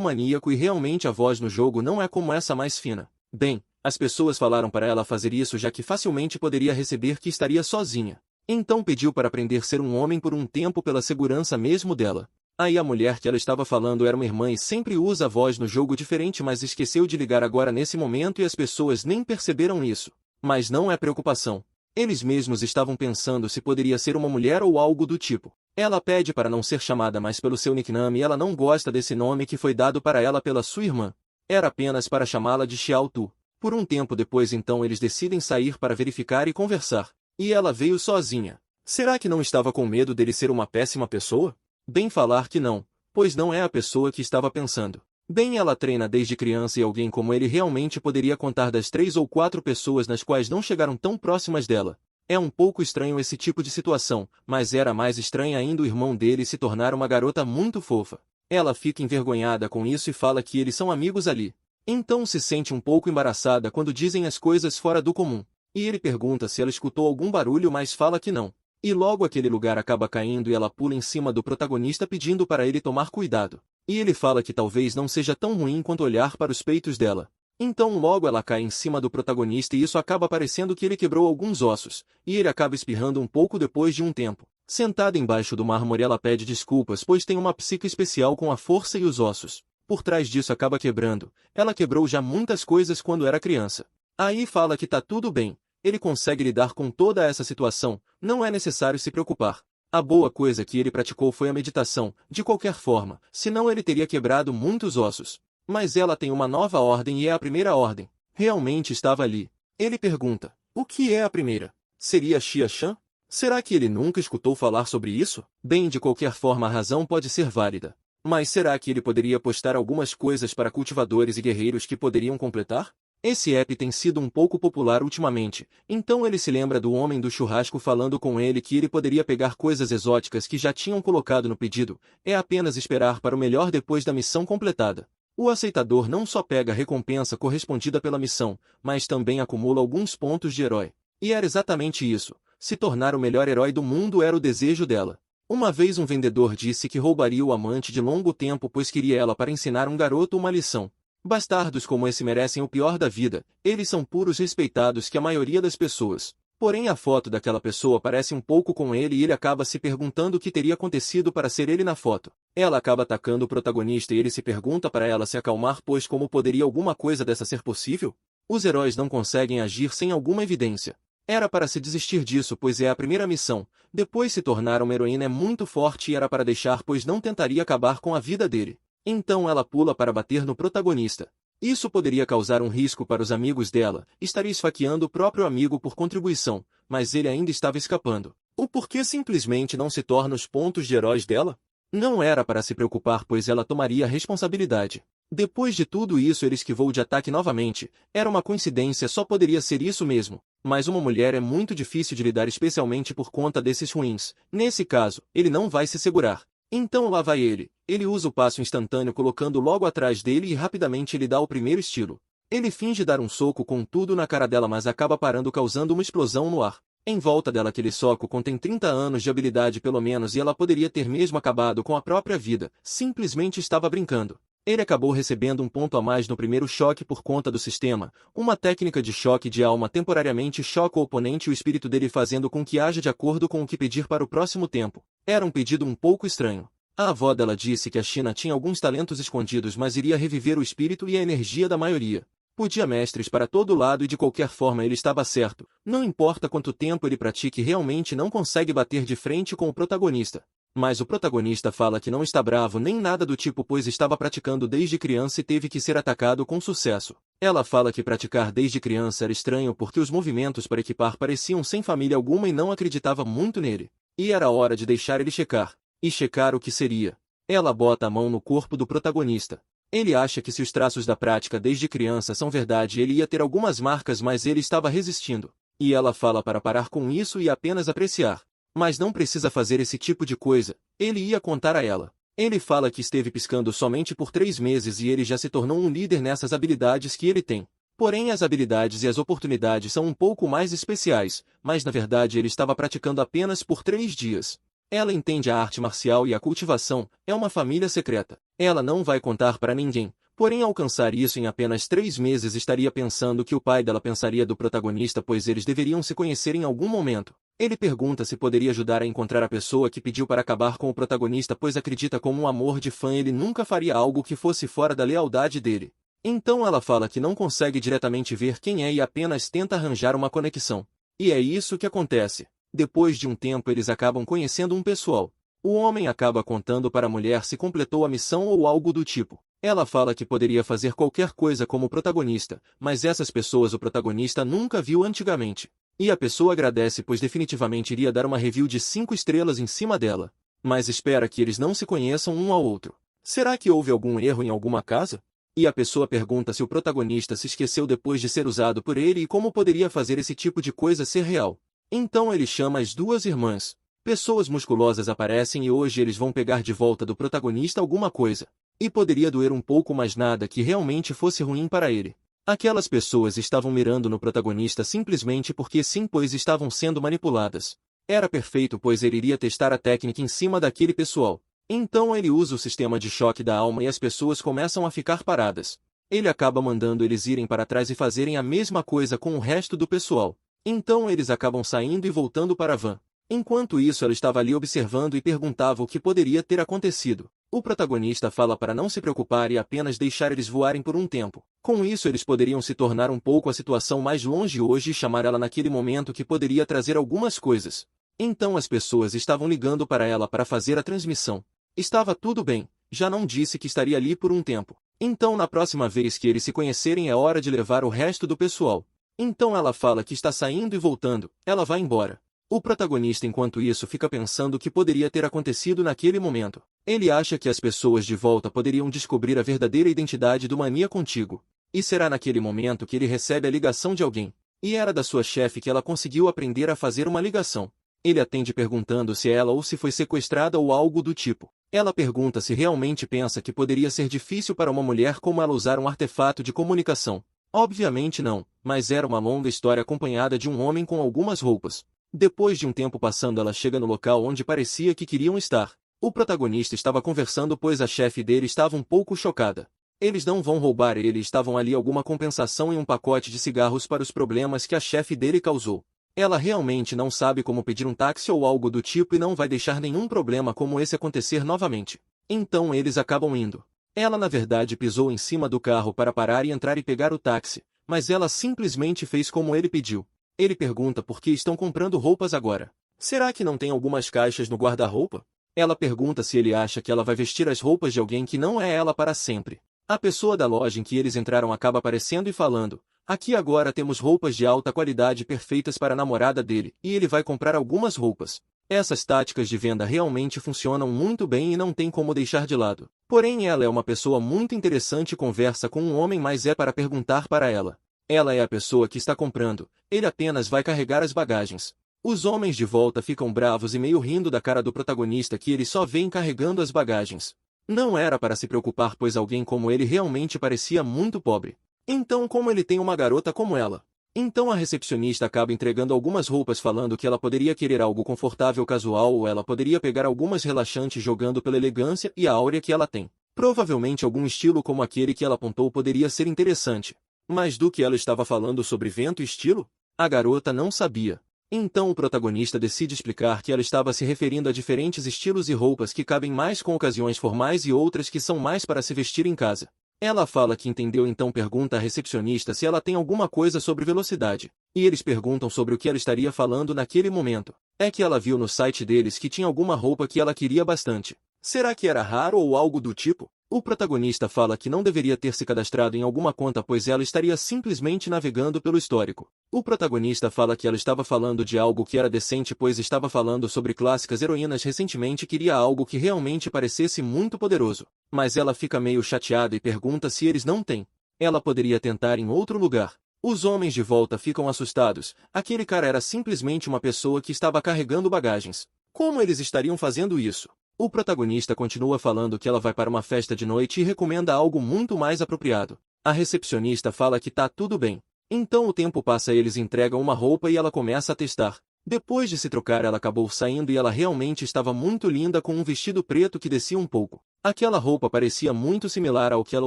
maníaco e realmente a voz no jogo não é como essa mais fina. Bem, as pessoas falaram para ela fazer isso já que facilmente poderia receber que estaria sozinha. Então pediu para aprender a ser um homem por um tempo pela segurança mesmo dela. Aí a mulher que ela estava falando era uma irmã e sempre usa a voz no jogo diferente, mas esqueceu de ligar agora nesse momento e as pessoas nem perceberam isso. Mas não é preocupação. Eles mesmos estavam pensando se poderia ser uma mulher ou algo do tipo. Ela pede para não ser chamada mais pelo seu nickname e ela não gosta desse nome que foi dado para ela pela sua irmã. Era apenas para chamá-la de Xiao Tu. Por um tempo depois então eles decidem sair para verificar e conversar. E ela veio sozinha. Será que não estava com medo dele ser uma péssima pessoa? Bem falar que não, pois não é a pessoa que estava pensando. Bem, ela treina desde criança e alguém como ele realmente poderia contar das 3 ou 4 pessoas nas quais não chegaram tão próximas dela. É um pouco estranho esse tipo de situação, mas era mais estranho ainda o irmão dele se tornar uma garota muito fofa. Ela fica envergonhada com isso e fala que eles são amigos ali. Então se sente um pouco embaraçada quando dizem as coisas fora do comum. E ele pergunta se ela escutou algum barulho, mas fala que não. E logo aquele lugar acaba caindo e ela pula em cima do protagonista pedindo para ele tomar cuidado. E ele fala que talvez não seja tão ruim quanto olhar para os peitos dela. Então logo ela cai em cima do protagonista e isso acaba parecendo que ele quebrou alguns ossos, e ele acaba espirrando um pouco depois de um tempo. Sentada embaixo do mármore ela pede desculpas pois tem uma psique especial com a força e os ossos. Por trás disso acaba quebrando. Ela quebrou já muitas coisas quando era criança. Aí fala que tá tudo bem. Ele consegue lidar com toda essa situação, não é necessário se preocupar. A boa coisa que ele praticou foi a meditação, de qualquer forma, senão ele teria quebrado muitos ossos. Mas ela tem uma nova ordem e é a primeira ordem. Realmente estava ali. Ele pergunta, o que é a primeira? Seria Xia Shan? Será que ele nunca escutou falar sobre isso? Bem, de qualquer forma a razão pode ser válida. Mas será que ele poderia postar algumas coisas para cultivadores e guerreiros que poderiam completar? Esse app tem sido um pouco popular ultimamente, então ele se lembra do homem do churrasco falando com ele que ele poderia pegar coisas exóticas que já tinham colocado no pedido, é apenas esperar para o melhor depois da missão completada. O aceitador não só pega a recompensa correspondida pela missão, mas também acumula alguns pontos de herói. E era exatamente isso, se tornar o melhor herói do mundo era o desejo dela. Uma vez um vendedor disse que roubaria o amante de longo tempo pois queria ela para ensinar um garoto uma lição. Bastardos como esse merecem o pior da vida, eles são puros respeitados que a maioria das pessoas. Porém a foto daquela pessoa parece um pouco com ele e ele acaba se perguntando o que teria acontecido para ser ele na foto. Ela acaba atacando o protagonista e ele se pergunta para ela se acalmar pois como poderia alguma coisa dessa ser possível? Os heróis não conseguem agir sem alguma evidência. Era para se desistir disso pois é a primeira missão, depois se tornar uma heroína é muito forte e era para deixar pois não tentaria acabar com a vida dele. Então ela pula para bater no protagonista. Isso poderia causar um risco para os amigos dela, estaria esfaqueando o próprio amigo por contribuição, mas ele ainda estava escapando. O porquê simplesmente não se torna os pontos de heróis dela? Não era para se preocupar pois ela tomaria a responsabilidade. Depois de tudo isso ele esquivou de ataque novamente, era uma coincidência só poderia ser isso mesmo, mas uma mulher é muito difícil de lidar especialmente por conta desses ruins, nesse caso, ele não vai se segurar. Então lá vai ele usa o passo instantâneo colocando logo atrás dele e rapidamente ele dá o primeiro estilo. Ele finge dar um soco com tudo na cara dela mas acaba parando causando uma explosão no ar. Em volta dela aquele soco contém 30 anos de habilidade pelo menos e ela poderia ter mesmo acabado com a própria vida, simplesmente estava brincando. Ele acabou recebendo um ponto a mais no primeiro choque por conta do sistema, uma técnica de choque de alma temporariamente choca o oponente e o espírito dele fazendo com que haja de acordo com o que pedir para o próximo tempo. Era um pedido um pouco estranho. A avó dela disse que a China tinha alguns talentos escondidos mas iria reviver o espírito e a energia da maioria. Podia mestres para todo lado e de qualquer forma ele estava certo, não importa quanto tempo ele pratique realmente não consegue bater de frente com o protagonista. Mas o protagonista fala que não está bravo nem nada do tipo pois estava praticando desde criança e teve que ser atacado com sucesso. Ela fala que praticar desde criança era estranho porque os movimentos para equipar pareciam sem família alguma e não acreditava muito nele. E era hora de deixar ele checar. E checar o que seria. Ela bota a mão no corpo do protagonista. Ele acha que se os traços da prática desde criança são verdade ele ia ter algumas marcas mas ele estava resistindo. E ela fala para parar com isso e apenas apreciar. Mas não precisa fazer esse tipo de coisa, ele ia contar a ela. Ele fala que esteve piscando somente por 3 meses e ele já se tornou um líder nessas habilidades que ele tem. Porém as habilidades e as oportunidades são um pouco mais especiais, mas na verdade ele estava praticando apenas por 3 dias. Ela entende a arte marcial e a cultivação, é uma família secreta. Ela não vai contar para ninguém, porém alcançar isso em apenas 3 meses estaria pensando que o pai dela pensaria do protagonista, pois eles deveriam se conhecer em algum momento. Ele pergunta se poderia ajudar a encontrar a pessoa que pediu para acabar com o protagonista, pois acredita como um amor de fã ele nunca faria algo que fosse fora da lealdade dele. Então ela fala que não consegue diretamente ver quem é e apenas tenta arranjar uma conexão. E é isso que acontece. Depois de um tempo eles acabam conhecendo um pessoal. O homem acaba contando para a mulher se completou a missão ou algo do tipo. Ela fala que poderia fazer qualquer coisa como protagonista, mas essas pessoas o protagonista nunca viu antigamente. E a pessoa agradece pois definitivamente iria dar uma review de 5 estrelas em cima dela. Mas espera que eles não se conheçam um ao outro. Será que houve algum erro em alguma casa? E a pessoa pergunta se o protagonista se esqueceu depois de ser usado por ele e como poderia fazer esse tipo de coisa ser real. Então ele chama as 2 irmãs. Pessoas musculosas aparecem e hoje eles vão pegar de volta do protagonista alguma coisa. E poderia doer um pouco, mas nada que realmente fosse ruim para ele. Aquelas pessoas estavam mirando no protagonista simplesmente porque sim, pois estavam sendo manipuladas. Era perfeito, pois ele iria testar a técnica em cima daquele pessoal. Então ele usa o sistema de choque da alma e as pessoas começam a ficar paradas. Ele acaba mandando eles irem para trás e fazerem a mesma coisa com o resto do pessoal. Então eles acabam saindo e voltando para a van. Enquanto isso ela estava ali observando e perguntava o que poderia ter acontecido. O protagonista fala para não se preocupar e apenas deixar eles voarem por um tempo. Com isso eles poderiam se tornar um pouco a situação mais longe hoje e chamar ela naquele momento que poderia trazer algumas coisas. Então as pessoas estavam ligando para ela para fazer a transmissão. Estava tudo bem, já não disse que estaria ali por um tempo. Então na próxima vez que eles se conhecerem é hora de levar o resto do pessoal. Então ela fala que está saindo e voltando, ela vai embora. O protagonista enquanto isso fica pensando o que poderia ter acontecido naquele momento. Ele acha que as pessoas de volta poderiam descobrir a verdadeira identidade do maníaco antigo. E será naquele momento que ele recebe a ligação de alguém. E era da sua chefe que ela conseguiu aprender a fazer uma ligação. Ele atende perguntando se é ela ou se foi sequestrada ou algo do tipo. Ela pergunta se realmente pensa que poderia ser difícil para uma mulher como ela usar um artefato de comunicação. Obviamente não, mas era uma longa história acompanhada de um homem com algumas roupas. Depois de um tempo passando ela chega no local onde parecia que queriam estar. O protagonista estava conversando pois a chefe dele estava um pouco chocada. Eles não vão roubar ele, estavam ali alguma compensação em um pacote de cigarros para os problemas que a chefe dele causou. Ela realmente não sabe como pedir um táxi ou algo do tipo e não vai deixar nenhum problema como esse acontecer novamente. Então eles acabam indo. Ela na verdade pisou em cima do carro para parar e entrar e pegar o táxi, mas ela simplesmente fez como ele pediu. Ele pergunta por que estão comprando roupas agora. Será que não tem algumas caixas no guarda-roupa? Ela pergunta se ele acha que ela vai vestir as roupas de alguém que não é ela para sempre. A pessoa da loja em que eles entraram acaba aparecendo e falando: aqui agora temos roupas de alta qualidade perfeitas para a namorada dele, e ele vai comprar algumas roupas. Essas táticas de venda realmente funcionam muito bem e não tem como deixar de lado. Porém ela é uma pessoa muito interessante e conversa com um homem, mas é para perguntar para ela. Ela é a pessoa que está comprando, ele apenas vai carregar as bagagens. Os homens de volta ficam bravos e meio rindo da cara do protagonista que ele só vem carregando as bagagens. Não era para se preocupar pois alguém como ele realmente parecia muito pobre. Então como ele tem uma garota como ela? Então a recepcionista acaba entregando algumas roupas falando que ela poderia querer algo confortável casual ou ela poderia pegar algumas relaxantes jogando pela elegância e a áurea que ela tem. Provavelmente algum estilo como aquele que ela apontou poderia ser interessante. Mas do que ela estava falando sobre vento e estilo? A garota não sabia. Então o protagonista decide explicar que ela estava se referindo a diferentes estilos e roupas que cabem mais com ocasiões formais e outras que são mais para se vestir em casa. Ela fala que entendeu, então pergunta à recepcionista se ela tem alguma coisa sobre velocidade. E eles perguntam sobre o que ela estaria falando naquele momento. É que ela viu no site deles que tinha alguma roupa que ela queria bastante. Será que era raro ou algo do tipo? O protagonista fala que não deveria ter se cadastrado em alguma conta pois ela estaria simplesmente navegando pelo histórico. O protagonista fala que ela estava falando de algo que era decente pois estava falando sobre clássicas heroínas recentemente e queria algo que realmente parecesse muito poderoso. Mas ela fica meio chateada e pergunta se eles não têm. Ela poderia tentar em outro lugar. Os homens de volta ficam assustados. Aquele cara era simplesmente uma pessoa que estava carregando bagagens. Como eles estariam fazendo isso? O protagonista continua falando que ela vai para uma festa de noite e recomenda algo muito mais apropriado. A recepcionista fala que tá tudo bem. Então o tempo passa, eles entregam uma roupa e ela começa a testar. Depois de se trocar, ela acabou saindo e ela realmente estava muito linda com um vestido preto que descia um pouco. Aquela roupa parecia muito similar ao que ela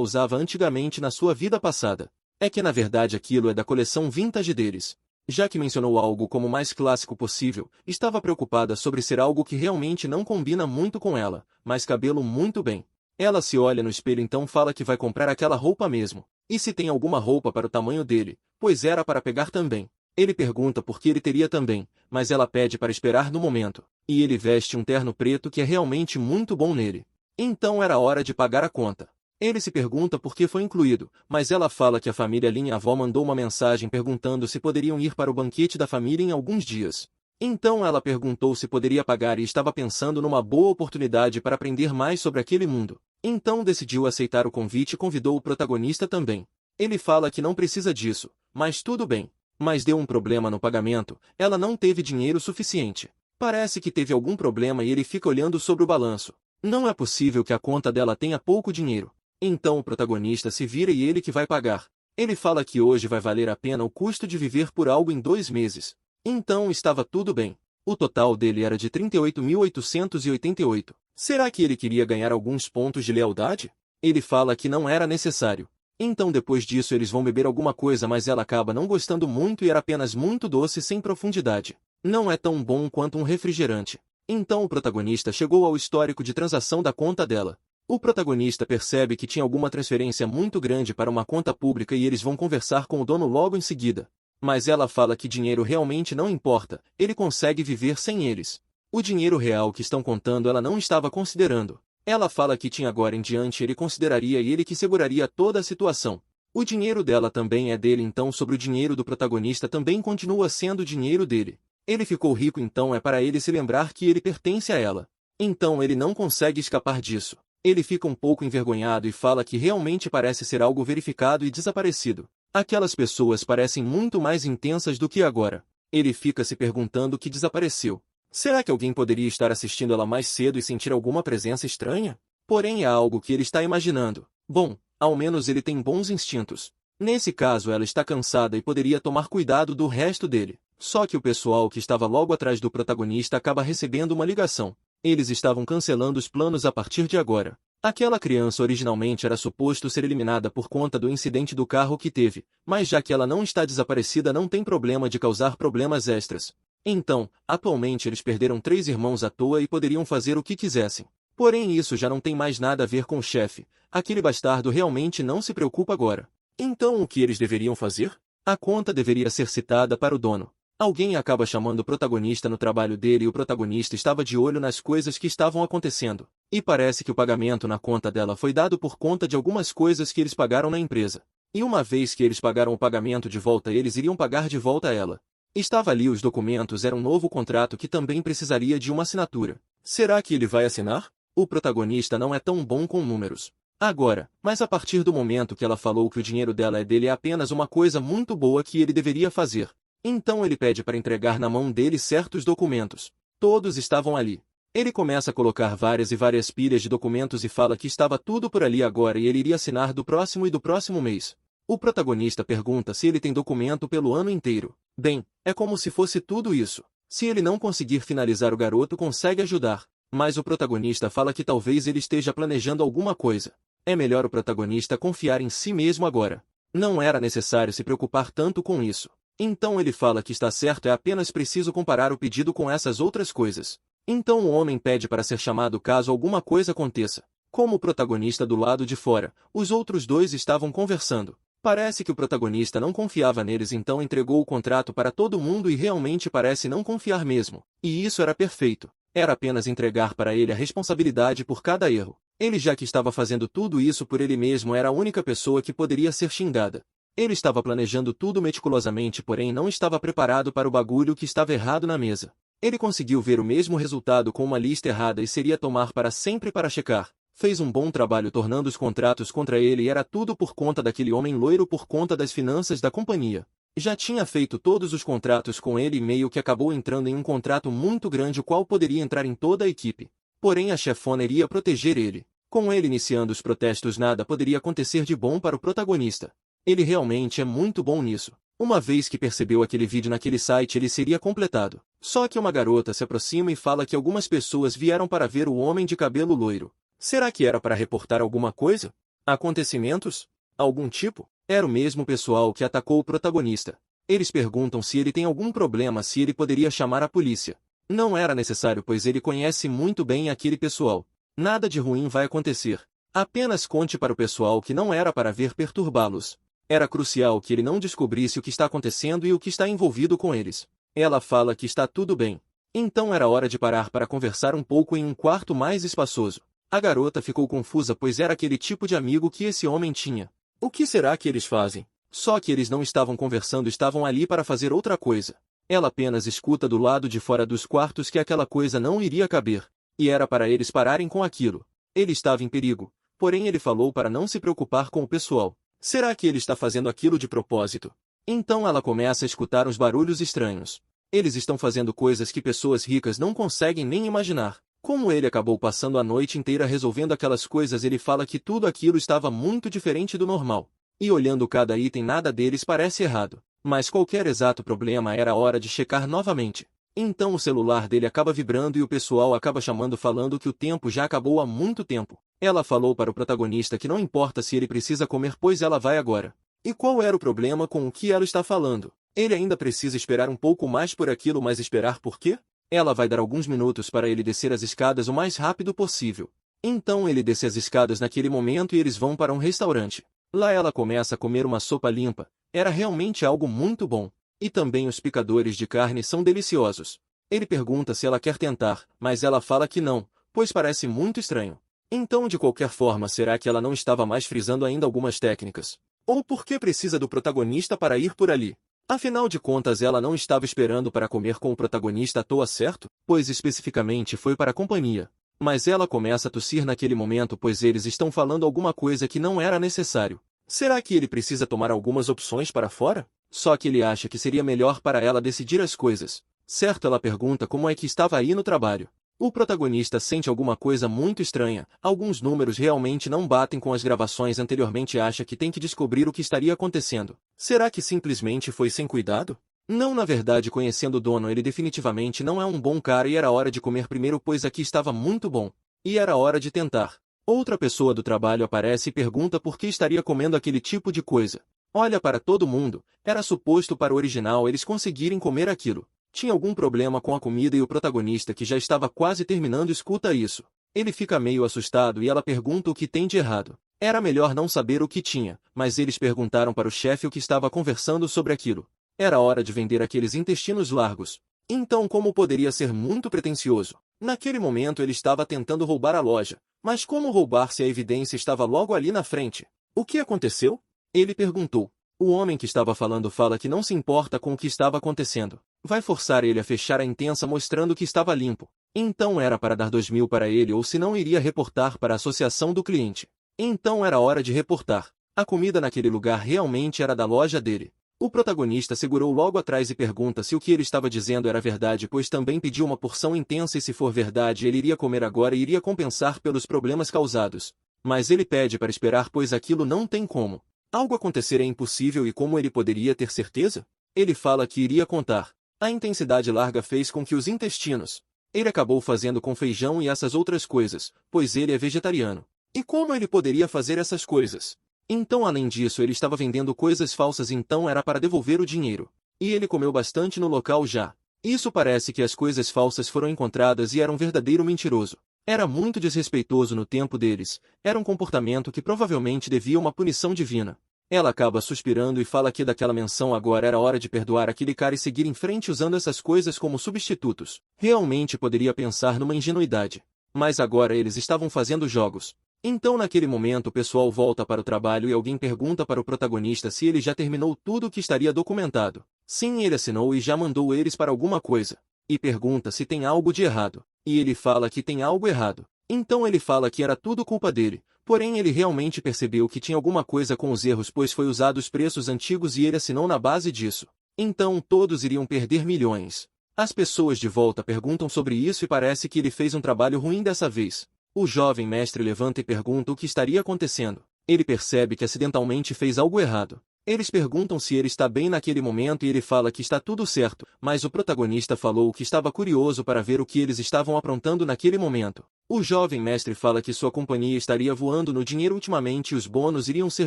usava antigamente na sua vida passada. É que na verdade aquilo é da coleção vintage deles. Já que mencionou algo como o mais clássico possível, estava preocupada sobre ser algo que realmente não combina muito com ela, mas cabelo muito bem. Ela se olha no espelho, então fala que vai comprar aquela roupa mesmo. E se tem alguma roupa para o tamanho dele, pois era para pegar também. Ele pergunta por que ele teria também, mas ela pede para esperar no momento. E ele veste um terno preto que é realmente muito bom nele. Então era hora de pagar a conta. Ele se pergunta por que foi incluído, mas ela fala que a família Lin, a avó, mandou uma mensagem perguntando se poderiam ir para o banquete da família em alguns dias. Então ela perguntou se poderia pagar e estava pensando numa boa oportunidade para aprender mais sobre aquele mundo. Então decidiu aceitar o convite e convidou o protagonista também. Ele fala que não precisa disso, mas tudo bem. Mas deu um problema no pagamento, ela não teve dinheiro suficiente. Parece que teve algum problema e ele fica olhando sobre o balanço. Não é possível que a conta dela tenha pouco dinheiro. Então o protagonista se vira e ele que vai pagar. Ele fala que hoje vai valer a pena o custo de viver por algo em 2 meses. Então estava tudo bem. O total dele era de 38.888. Será que ele queria ganhar alguns pontos de lealdade? Ele fala que não era necessário. Então depois disso eles vão beber alguma coisa, mas ela acaba não gostando muito e era apenas muito doce sem profundidade. Não é tão bom quanto um refrigerante. Então o protagonista chegou ao histórico de transação da conta dela. O protagonista percebe que tinha alguma transferência muito grande para uma conta pública e eles vão conversar com o dono logo em seguida. Mas ela fala que dinheiro realmente não importa, ele consegue viver sem eles. O dinheiro real que estão contando ela não estava considerando. Ela fala que tinha agora em diante ele consideraria e ele que seguraria toda a situação. O dinheiro dela também é dele, então sobre o dinheiro do protagonista também continua sendo dinheiro dele. Ele ficou rico, então é para ele se lembrar que ele pertence a ela. Então ele não consegue escapar disso. Ele fica um pouco envergonhado e fala que realmente parece ser algo verificado e desaparecido. Aquelas pessoas parecem muito mais intensas do que agora. Ele fica se perguntando o que desapareceu. Será que alguém poderia estar assistindo ela mais cedo e sentir alguma presença estranha? Porém é algo que ele está imaginando. Bom, ao menos ele tem bons instintos. Nesse caso ela está cansada e poderia tomar cuidado do resto dele. Só que o pessoal que estava logo atrás do protagonista acaba recebendo uma ligação. Eles estavam cancelando os planos a partir de agora. Aquela criança originalmente era suposto ser eliminada por conta do incidente do carro que teve, mas já que ela não está desaparecida não tem problema de causar problemas extras. Então, atualmente eles perderam 3 irmãos à toa e poderiam fazer o que quisessem. Porém isso já não tem mais nada a ver com o chefe. Aquele bastardo realmente não se preocupa agora. Então o que eles deveriam fazer? A conta deveria ser citada para o dono. Alguém acaba chamando o protagonista no trabalho dele e o protagonista estava de olho nas coisas que estavam acontecendo. E parece que o pagamento na conta dela foi dado por conta de algumas coisas que eles pagaram na empresa. E uma vez que eles pagaram o pagamento de volta, eles iriam pagar de volta a ela. Estava ali os documentos, era um novo contrato que também precisaria de uma assinatura. Será que ele vai assinar? O protagonista não é tão bom com números. Agora, mas a partir do momento que ela falou que o dinheiro dela é dele, é apenas uma coisa muito boa que ele deveria fazer. Então ele pede para entregar na mão dele certos documentos. Todos estavam ali. Ele começa a colocar várias e várias pilhas de documentos e fala que estava tudo por ali agora e ele iria assinar do próximo e do próximo mês. O protagonista pergunta se ele tem documento pelo ano inteiro. Bem, é como se fosse tudo isso. Se ele não conseguir finalizar, o garoto consegue ajudar. Mas o protagonista fala que talvez ele esteja planejando alguma coisa. É melhor o protagonista confiar em si mesmo agora. Não era necessário se preocupar tanto com isso. Então ele fala que está certo, é apenas preciso comparar o pedido com essas outras coisas. Então o homem pede para ser chamado caso alguma coisa aconteça. Como o protagonista do lado de fora, os outros dois estavam conversando. Parece que o protagonista não confiava neles, então entregou o contrato para todo mundo e realmente parece não confiar mesmo. E isso era perfeito. Era apenas entregar para ele a responsabilidade por cada erro. Ele, já que estava fazendo tudo isso por ele mesmo, era a única pessoa que poderia ser xingada. Ele estava planejando tudo meticulosamente, porém não estava preparado para o bagulho que estava errado na mesa. Ele conseguiu ver o mesmo resultado com uma lista errada e seria tomar para sempre para checar. Fez um bom trabalho tornando os contratos contra ele e era tudo por conta daquele homem loiro, por conta das finanças da companhia. Já tinha feito todos os contratos com ele e meio que acabou entrando em um contrato muito grande, o qual poderia entrar em toda a equipe. Porém a chefona iria proteger ele. Com ele iniciando os protestos, nada poderia acontecer de bom para o protagonista. Ele realmente é muito bom nisso. Uma vez que percebeu aquele vídeo naquele site, ele seria completado. Só que uma garota se aproxima e fala que algumas pessoas vieram para ver o homem de cabelo loiro. Será que era para reportar alguma coisa? Acontecimentos? Algum tipo? Era o mesmo pessoal que atacou o protagonista. Eles perguntam se ele tem algum problema, se ele poderia chamar a polícia. Não era necessário, pois ele conhece muito bem aquele pessoal. Nada de ruim vai acontecer. Apenas conte para o pessoal que não era para ver perturbá-los. Era crucial que ele não descobrisse o que está acontecendo e o que está envolvido com eles. Ela fala que está tudo bem. Então era hora de parar para conversar um pouco em um quarto mais espaçoso. A garota ficou confusa, pois era aquele tipo de amigo que esse homem tinha. O que será que eles fazem? Só que eles não estavam conversando, estavam ali para fazer outra coisa. Ela apenas escuta do lado de fora dos quartos que aquela coisa não iria caber. E era para eles pararem com aquilo. Ele estava em perigo, porém ele falou para não se preocupar com o pessoal. Será que ele está fazendo aquilo de propósito? Então ela começa a escutar uns barulhos estranhos. Eles estão fazendo coisas que pessoas ricas não conseguem nem imaginar. Como ele acabou passando a noite inteira resolvendo aquelas coisas, ele fala que tudo aquilo estava muito diferente do normal. E olhando cada item, nada deles parece errado. Mas qualquer exato problema era hora de checar novamente. Então o celular dele acaba vibrando e o pessoal acaba chamando, falando que o tempo já acabou há muito tempo. Ela falou para o protagonista que não importa se ele precisa comer, pois ela vai agora. E qual era o problema com o que ela está falando? Ele ainda precisa esperar um pouco mais por aquilo, mas esperar por quê? Ela vai dar alguns minutos para ele descer as escadas o mais rápido possível. Então ele desce as escadas naquele momento e eles vão para um restaurante. Lá ela começa a comer uma sopa limpa. Era realmente algo muito bom. E também os picadores de carne são deliciosos. Ele pergunta se ela quer tentar, mas ela fala que não, pois parece muito estranho. Então, de qualquer forma, será que ela não estava mais frisando ainda algumas técnicas? Ou por que precisa do protagonista para ir por ali? Afinal de contas, ela não estava esperando para comer com o protagonista à toa, certo? Pois especificamente foi para a companhia. Mas ela começa a tossir naquele momento, pois eles estão falando alguma coisa que não era necessário. Será que ele precisa tomar algumas opções para fora? Só que ele acha que seria melhor para ela decidir as coisas. Certo, ela pergunta como é que estava aí no trabalho. O protagonista sente alguma coisa muito estranha. Alguns números realmente não batem com as gravações anteriormente, acha que tem que descobrir o que estaria acontecendo. Será que simplesmente foi sem cuidado? Não, na verdade, conhecendo o dono, ele definitivamente não é um bom cara e era hora de comer primeiro, pois aqui estava muito bom. E era hora de tentar. Outra pessoa do trabalho aparece e pergunta por que estaria comendo aquele tipo de coisa. Olha para todo mundo, era suposto para o original eles conseguirem comer aquilo. Tinha algum problema com a comida e o protagonista, que já estava quase terminando, escuta isso. Ele fica meio assustado e ela pergunta o que tem de errado. Era melhor não saber o que tinha, mas eles perguntaram para o chefe o que estava conversando sobre aquilo. Era hora de vender aqueles intestinos largos. Então, como poderia ser muito pretensioso? Naquele momento ele estava tentando roubar a loja. Mas como roubar se a evidência estava logo ali na frente? O que aconteceu? Ele perguntou. O homem que estava falando fala que não se importa com o que estava acontecendo. Vai forçar ele a fechar a intensa mostrando que estava limpo. Então era para dar 2.000 para ele, ou senão iria reportar para a associação do cliente. Então era hora de reportar. A comida naquele lugar realmente era da loja dele. O protagonista segurou logo atrás e pergunta se o que ele estava dizendo era verdade, pois também pediu uma porção intensa e se for verdade ele iria comer agora e iria compensar pelos problemas causados. Mas ele pede para esperar, pois aquilo não tem como. Algo acontecer é impossível, e como ele poderia ter certeza? Ele fala que iria contar. A intensidade larga fez com que os intestinos. Ele acabou fazendo com feijão e essas outras coisas, pois ele é vegetariano. E como ele poderia fazer essas coisas? Então, além disso, ele estava vendendo coisas falsas, então era para devolver o dinheiro. E ele comeu bastante no local já. Isso parece que as coisas falsas foram encontradas e era um verdadeiro mentiroso. Era muito desrespeitoso no tempo deles. Era um comportamento que provavelmente devia uma punição divina. Ela acaba suspirando e fala que daquela menção agora era hora de perdoar aquele cara e seguir em frente usando essas coisas como substitutos. Realmente poderia pensar numa ingenuidade. Mas agora eles estavam fazendo jogos. Então naquele momento o pessoal volta para o trabalho e alguém pergunta para o protagonista se ele já terminou tudo o que estaria documentado. Sim, ele assinou e já mandou eles para alguma coisa. E pergunta se tem algo de errado. E ele fala que tem algo errado. Então ele fala que era tudo culpa dele. Porém ele realmente percebeu que tinha alguma coisa com os erros, pois foi usado os preços antigos e ele assinou na base disso. Então todos iriam perder milhões. As pessoas de volta perguntam sobre isso e parece que ele fez um trabalho ruim dessa vez. O jovem mestre levanta e pergunta o que estaria acontecendo. Ele percebe que acidentalmente fez algo errado. Eles perguntam se ele está bem naquele momento e ele fala que está tudo certo, mas o protagonista falou que estava curioso para ver o que eles estavam aprontando naquele momento. O jovem mestre fala que sua companhia estaria voando no dinheiro ultimamente e os bônus iriam ser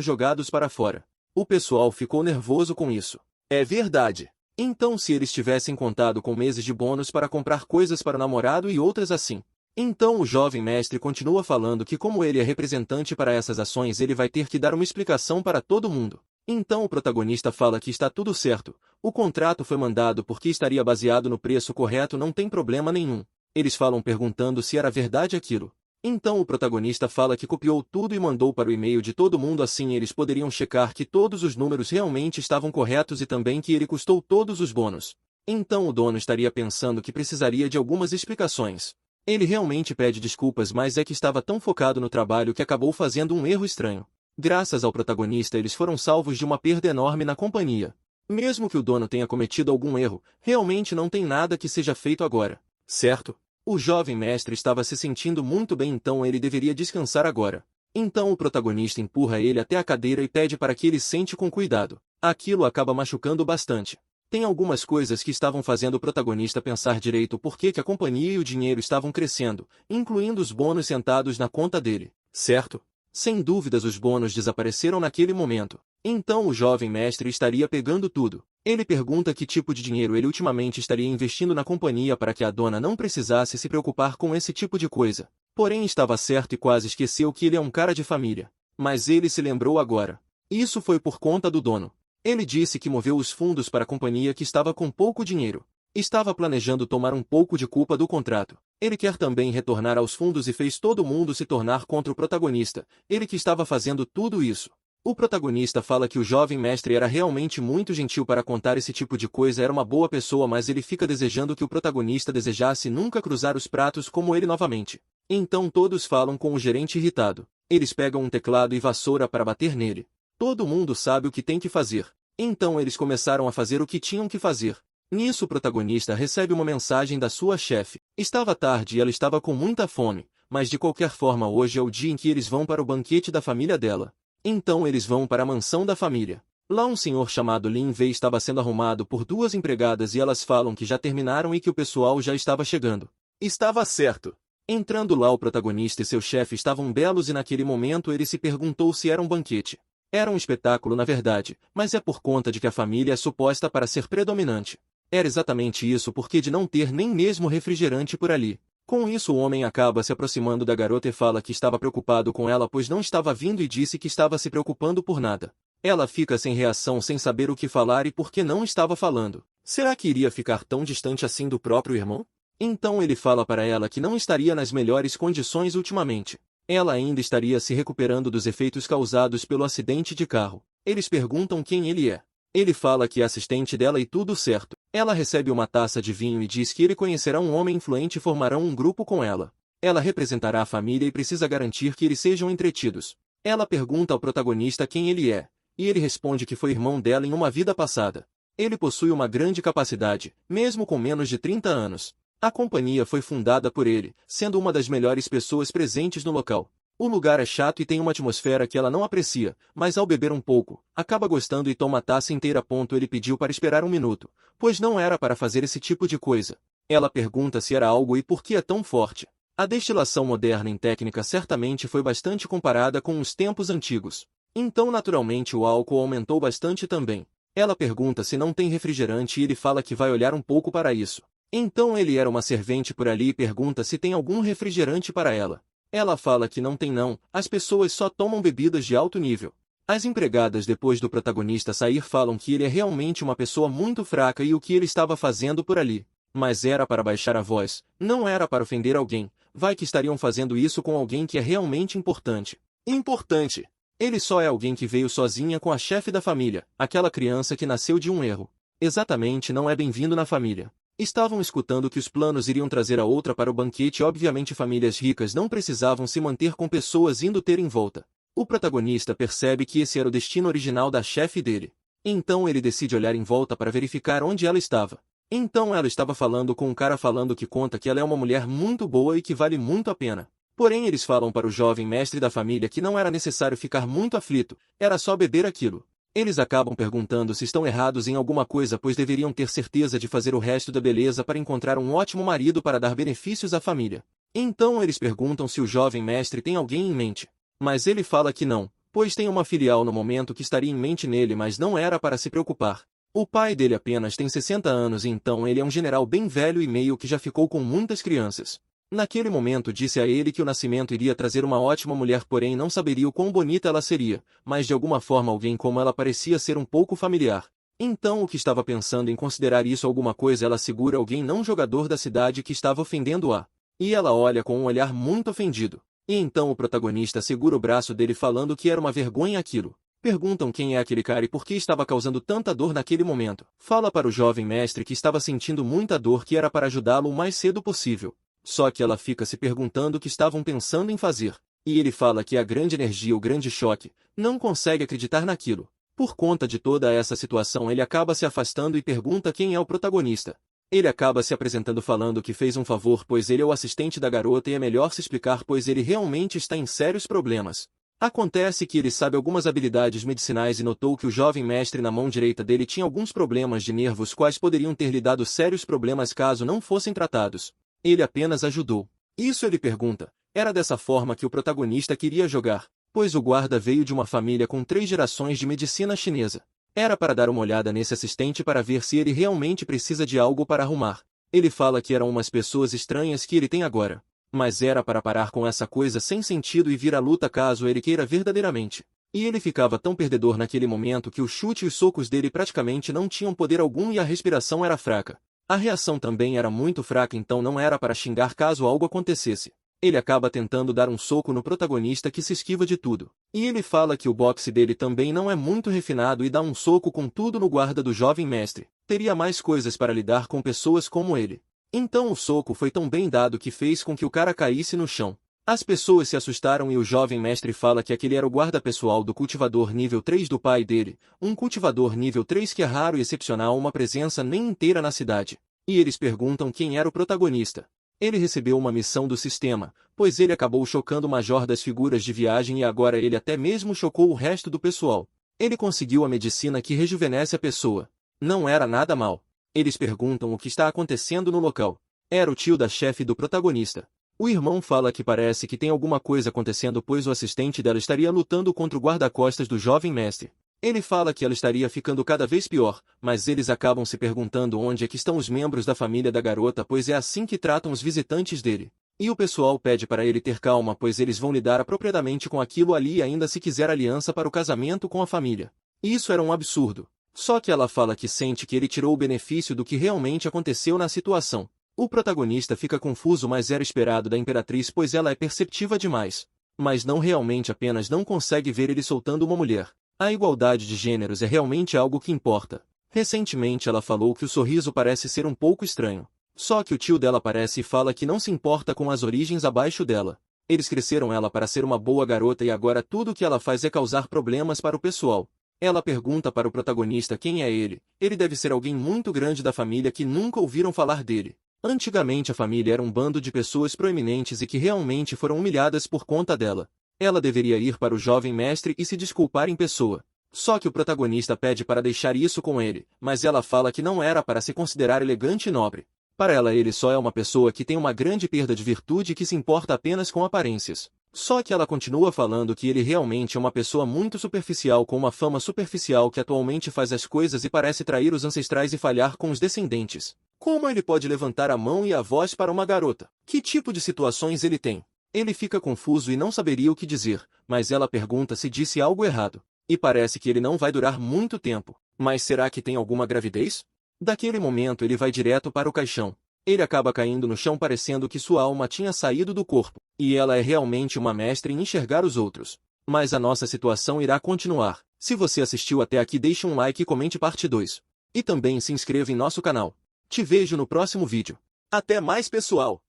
jogados para fora. O pessoal ficou nervoso com isso. É verdade. Então se eles tivessem contado com meses de bônus para comprar coisas para o namorado e outras assim. Então o jovem mestre continua falando que como ele é representante para essas ações ele vai ter que dar uma explicação para todo mundo. Então o protagonista fala que está tudo certo, o contrato foi mandado porque estaria baseado no preço correto, não tem problema nenhum. Eles falam perguntando se era verdade aquilo. Então o protagonista fala que copiou tudo e mandou para o e-mail de todo mundo, assim eles poderiam checar que todos os números realmente estavam corretos e também que ele custou todos os bônus. Então o dono estaria pensando que precisaria de algumas explicações. Ele realmente pede desculpas, mas é que estava tão focado no trabalho que acabou fazendo um erro estranho. Graças ao protagonista eles foram salvos de uma perda enorme na companhia. Mesmo que o dono tenha cometido algum erro, realmente não tem nada que seja feito agora, certo? O jovem mestre estava se sentindo muito bem, então ele deveria descansar agora. Então o protagonista empurra ele até a cadeira e pede para que ele sente com cuidado. Aquilo acaba machucando bastante. Tem algumas coisas que estavam fazendo o protagonista pensar direito por que a companhia e o dinheiro estavam crescendo, incluindo os bônus sentados na conta dele, certo? Sem dúvidas os bônus desapareceram naquele momento. Então o jovem mestre estaria pegando tudo. Ele pergunta que tipo de dinheiro ele ultimamente estaria investindo na companhia para que a dona não precisasse se preocupar com esse tipo de coisa. Porém estava certo e quase esqueceu que ele é um cara de família. Mas ele se lembrou agora. Isso foi por conta do dono. Ele disse que moveu os fundos para a companhia que estava com pouco dinheiro. Estava planejando tomar um pouco de culpa do contrato. Ele quer também retornar aos fundos e fez todo mundo se tornar contra o protagonista, ele que estava fazendo tudo isso. O protagonista fala que o jovem mestre era realmente muito gentil para contar esse tipo de coisa, era uma boa pessoa, mas ele fica desejando que o protagonista desejasse nunca cruzar os pratos como ele novamente. Então todos falam com o gerente irritado. Eles pegam um teclado e vassoura para bater nele. Todo mundo sabe o que tem que fazer. Então eles começaram a fazer o que tinham que fazer. Nisso o protagonista recebe uma mensagem da sua chefe. Estava tarde e ela estava com muita fome, mas de qualquer forma hoje é o dia em que eles vão para o banquete da família dela. Então eles vão para a mansão da família. Lá um senhor chamado Lin Wei estava sendo arrumado por duas empregadas e elas falam que já terminaram e que o pessoal já estava chegando. Estava certo. Entrando lá o protagonista e seu chefe estavam belos e naquele momento ele se perguntou se era um banquete. Era um espetáculo na verdade, mas é por conta de que a família é suposta para ser predominante. Era exatamente isso porque de não ter nem mesmo refrigerante por ali. Com isso o homem acaba se aproximando da garota e fala que estava preocupado com ela pois não estava vindo e disse que estava se preocupando por nada. Ela fica sem reação, sem saber o que falar e por que não estava falando. Será que iria ficar tão distante assim do próprio irmão? Então ele fala para ela que não estaria nas melhores condições ultimamente. Ela ainda estaria se recuperando dos efeitos causados pelo acidente de carro. Eles perguntam quem ele é. Ele fala que é assistente dela e tudo certo. Ela recebe uma taça de vinho e diz que ele conhecerá um homem influente e formarão um grupo com ela. Ela representará a família e precisa garantir que eles sejam entretidos. Ela pergunta ao protagonista quem ele é, e ele responde que foi irmão dela em uma vida passada. Ele possui uma grande capacidade, mesmo com menos de 30 anos. A companhia foi fundada por ele, sendo uma das melhores pessoas presentes no local. O lugar é chato e tem uma atmosfera que ela não aprecia, mas ao beber um pouco, acaba gostando e toma a taça inteira. Ele pediu para esperar um minuto, pois não era para fazer esse tipo de coisa. Ela pergunta se era algo e por que é tão forte. A destilação moderna em técnica certamente foi bastante comparada com os tempos antigos. Então naturalmente o álcool aumentou bastante também. Ela pergunta se não tem refrigerante e ele fala que vai olhar um pouco para isso. Então ele era uma servente por ali e pergunta se tem algum refrigerante para ela. Ela fala que não tem não, as pessoas só tomam bebidas de alto nível. As empregadas depois do protagonista sair falam que ele é realmente uma pessoa muito fraca e o que ele estava fazendo por ali. Mas era para baixar a voz, não era para ofender alguém, vai que estariam fazendo isso com alguém que é realmente importante. Importante! Ele só é alguém que veio sozinha com a chefe da família, aquela criança que nasceu de um erro. Exatamente, não é bem-vindo na família. Estavam escutando que os planos iriam trazer a outra para o banquete e obviamente famílias ricas não precisavam se manter com pessoas indo ter em volta. O protagonista percebe que esse era o destino original da chefe dele. Então ele decide olhar em volta para verificar onde ela estava. Então ela estava falando com um cara falando que conta que ela é uma mulher muito boa e que vale muito a pena. Porém eles falam para o jovem mestre da família que não era necessário ficar muito aflito, era só beber aquilo. Eles acabam perguntando se estão errados em alguma coisa pois deveriam ter certeza de fazer o resto da beleza para encontrar um ótimo marido para dar benefícios à família. Então eles perguntam se o jovem mestre tem alguém em mente. Mas ele fala que não, pois tem uma filial no momento que estaria em mente nele mas não era para se preocupar. O pai dele apenas tem 60 anos e então ele é um general bem velho e meio que já ficou com muitas crianças. Naquele momento disse a ele que o nascimento iria trazer uma ótima mulher porém não saberia o quão bonita ela seria, mas de alguma forma alguém como ela parecia ser um pouco familiar. Então o que estava pensando em considerar isso alguma coisa ela segura alguém não jogador da cidade que estava ofendendo-a. E ela olha com um olhar muito ofendido. E então o protagonista segura o braço dele falando que era uma vergonha aquilo. Perguntam quem é aquele cara e por que estava causando tanta dor naquele momento. Fala para o jovem mestre que estava sentindo muita dor que era para ajudá-lo o mais cedo possível. Só que ela fica se perguntando o que estavam pensando em fazer. E ele fala que a grande energia, o grande choque, não consegue acreditar naquilo. Por conta de toda essa situação ele acaba se afastando e pergunta quem é o protagonista. Ele acaba se apresentando falando que fez um favor pois ele é o assistente da garota e é melhor se explicar pois ele realmente está em sérios problemas. Acontece que ele sabe algumas habilidades medicinais e notou que o jovem mestre na mão direita dele tinha alguns problemas de nervos quais poderiam ter lhe dado sérios problemas caso não fossem tratados. Ele apenas ajudou. Isso ele pergunta. Era dessa forma que o protagonista queria jogar, pois o guarda veio de uma família com 3 gerações de medicina chinesa. Era para dar uma olhada nesse assistente para ver se ele realmente precisa de algo para arrumar. Ele fala que eram umas pessoas estranhas que ele tem agora. Mas era para parar com essa coisa sem sentido e vir à luta caso ele queira verdadeiramente. E ele ficava tão perdedor naquele momento que o chute e os socos dele praticamente não tinham poder algum e a respiração era fraca. A reação também era muito fraca então não era para xingar caso algo acontecesse. Ele acaba tentando dar um soco no protagonista que se esquiva de tudo. E ele fala que o boxe dele também não é muito refinado e dá um soco com tudo no guarda do jovem mestre. Teria mais coisas para lidar com pessoas como ele. Então o soco foi tão bem dado que fez com que o cara caísse no chão. As pessoas se assustaram e o jovem mestre fala que aquele era o guarda pessoal do cultivador nível 3 do pai dele, um cultivador nível 3 que é raro e excepcional uma presença nem inteira na cidade. E eles perguntam quem era o protagonista. Ele recebeu uma missão do sistema, pois ele acabou chocando o major das figuras de viagem e agora ele até mesmo chocou o resto do pessoal. Ele conseguiu a medicina que rejuvenesce a pessoa. Não era nada mal. Eles perguntam o que está acontecendo no local. Era o tio da chefe do protagonista. O irmão fala que parece que tem alguma coisa acontecendo pois o assistente dela estaria lutando contra o guarda-costas do jovem mestre. Ele fala que ela estaria ficando cada vez pior, mas eles acabam se perguntando onde é que estão os membros da família da garota pois é assim que tratam os visitantes dele. E o pessoal pede para ele ter calma pois eles vão lidar apropriadamente com aquilo ali e ainda se quiser aliança para o casamento com a família. Isso era um absurdo. Só que ela fala que sente que ele tirou o benefício do que realmente aconteceu na situação. O protagonista fica confuso mas era esperado da imperatriz pois ela é perceptiva demais. Mas não realmente apenas não consegue ver ele soltando uma mulher. A igualdade de gêneros é realmente algo que importa. Recentemente ela falou que o sorriso parece ser um pouco estranho. Só que o tio dela aparece e fala que não se importa com as origens abaixo dela. Eles cresceram ela para ser uma boa garota e agora tudo o que ela faz é causar problemas para o pessoal. Ela pergunta para o protagonista quem é ele. Ele deve ser alguém muito grande da família que nunca ouviram falar dele. Antigamente a família era um bando de pessoas proeminentes e que realmente foram humilhadas por conta dela. Ela deveria ir para o jovem mestre e se desculpar em pessoa. Só que o protagonista pede para deixar isso com ele, mas ela fala que não era para se considerar elegante e nobre. Para ela ele só é uma pessoa que tem uma grande perda de virtude e que se importa apenas com aparências. Só que ela continua falando que ele realmente é uma pessoa muito superficial com uma fama superficial que atualmente faz as coisas e parece trair os ancestrais e falhar com os descendentes. Como ele pode levantar a mão e a voz para uma garota? Que tipo de situações ele tem? Ele fica confuso e não saberia o que dizer, mas ela pergunta se disse algo errado. E parece que ele não vai durar muito tempo. Mas será que tem alguma gravidez? Daquele momento ele vai direto para o caixão. Ele acaba caindo no chão parecendo que sua alma tinha saído do corpo. E ela é realmente uma mestre em enxergar os outros. Mas a nossa situação irá continuar. Se você assistiu até aqui deixe um like e comente parte 2. E também se inscreva em nosso canal. Te vejo no próximo vídeo. Até mais pessoal!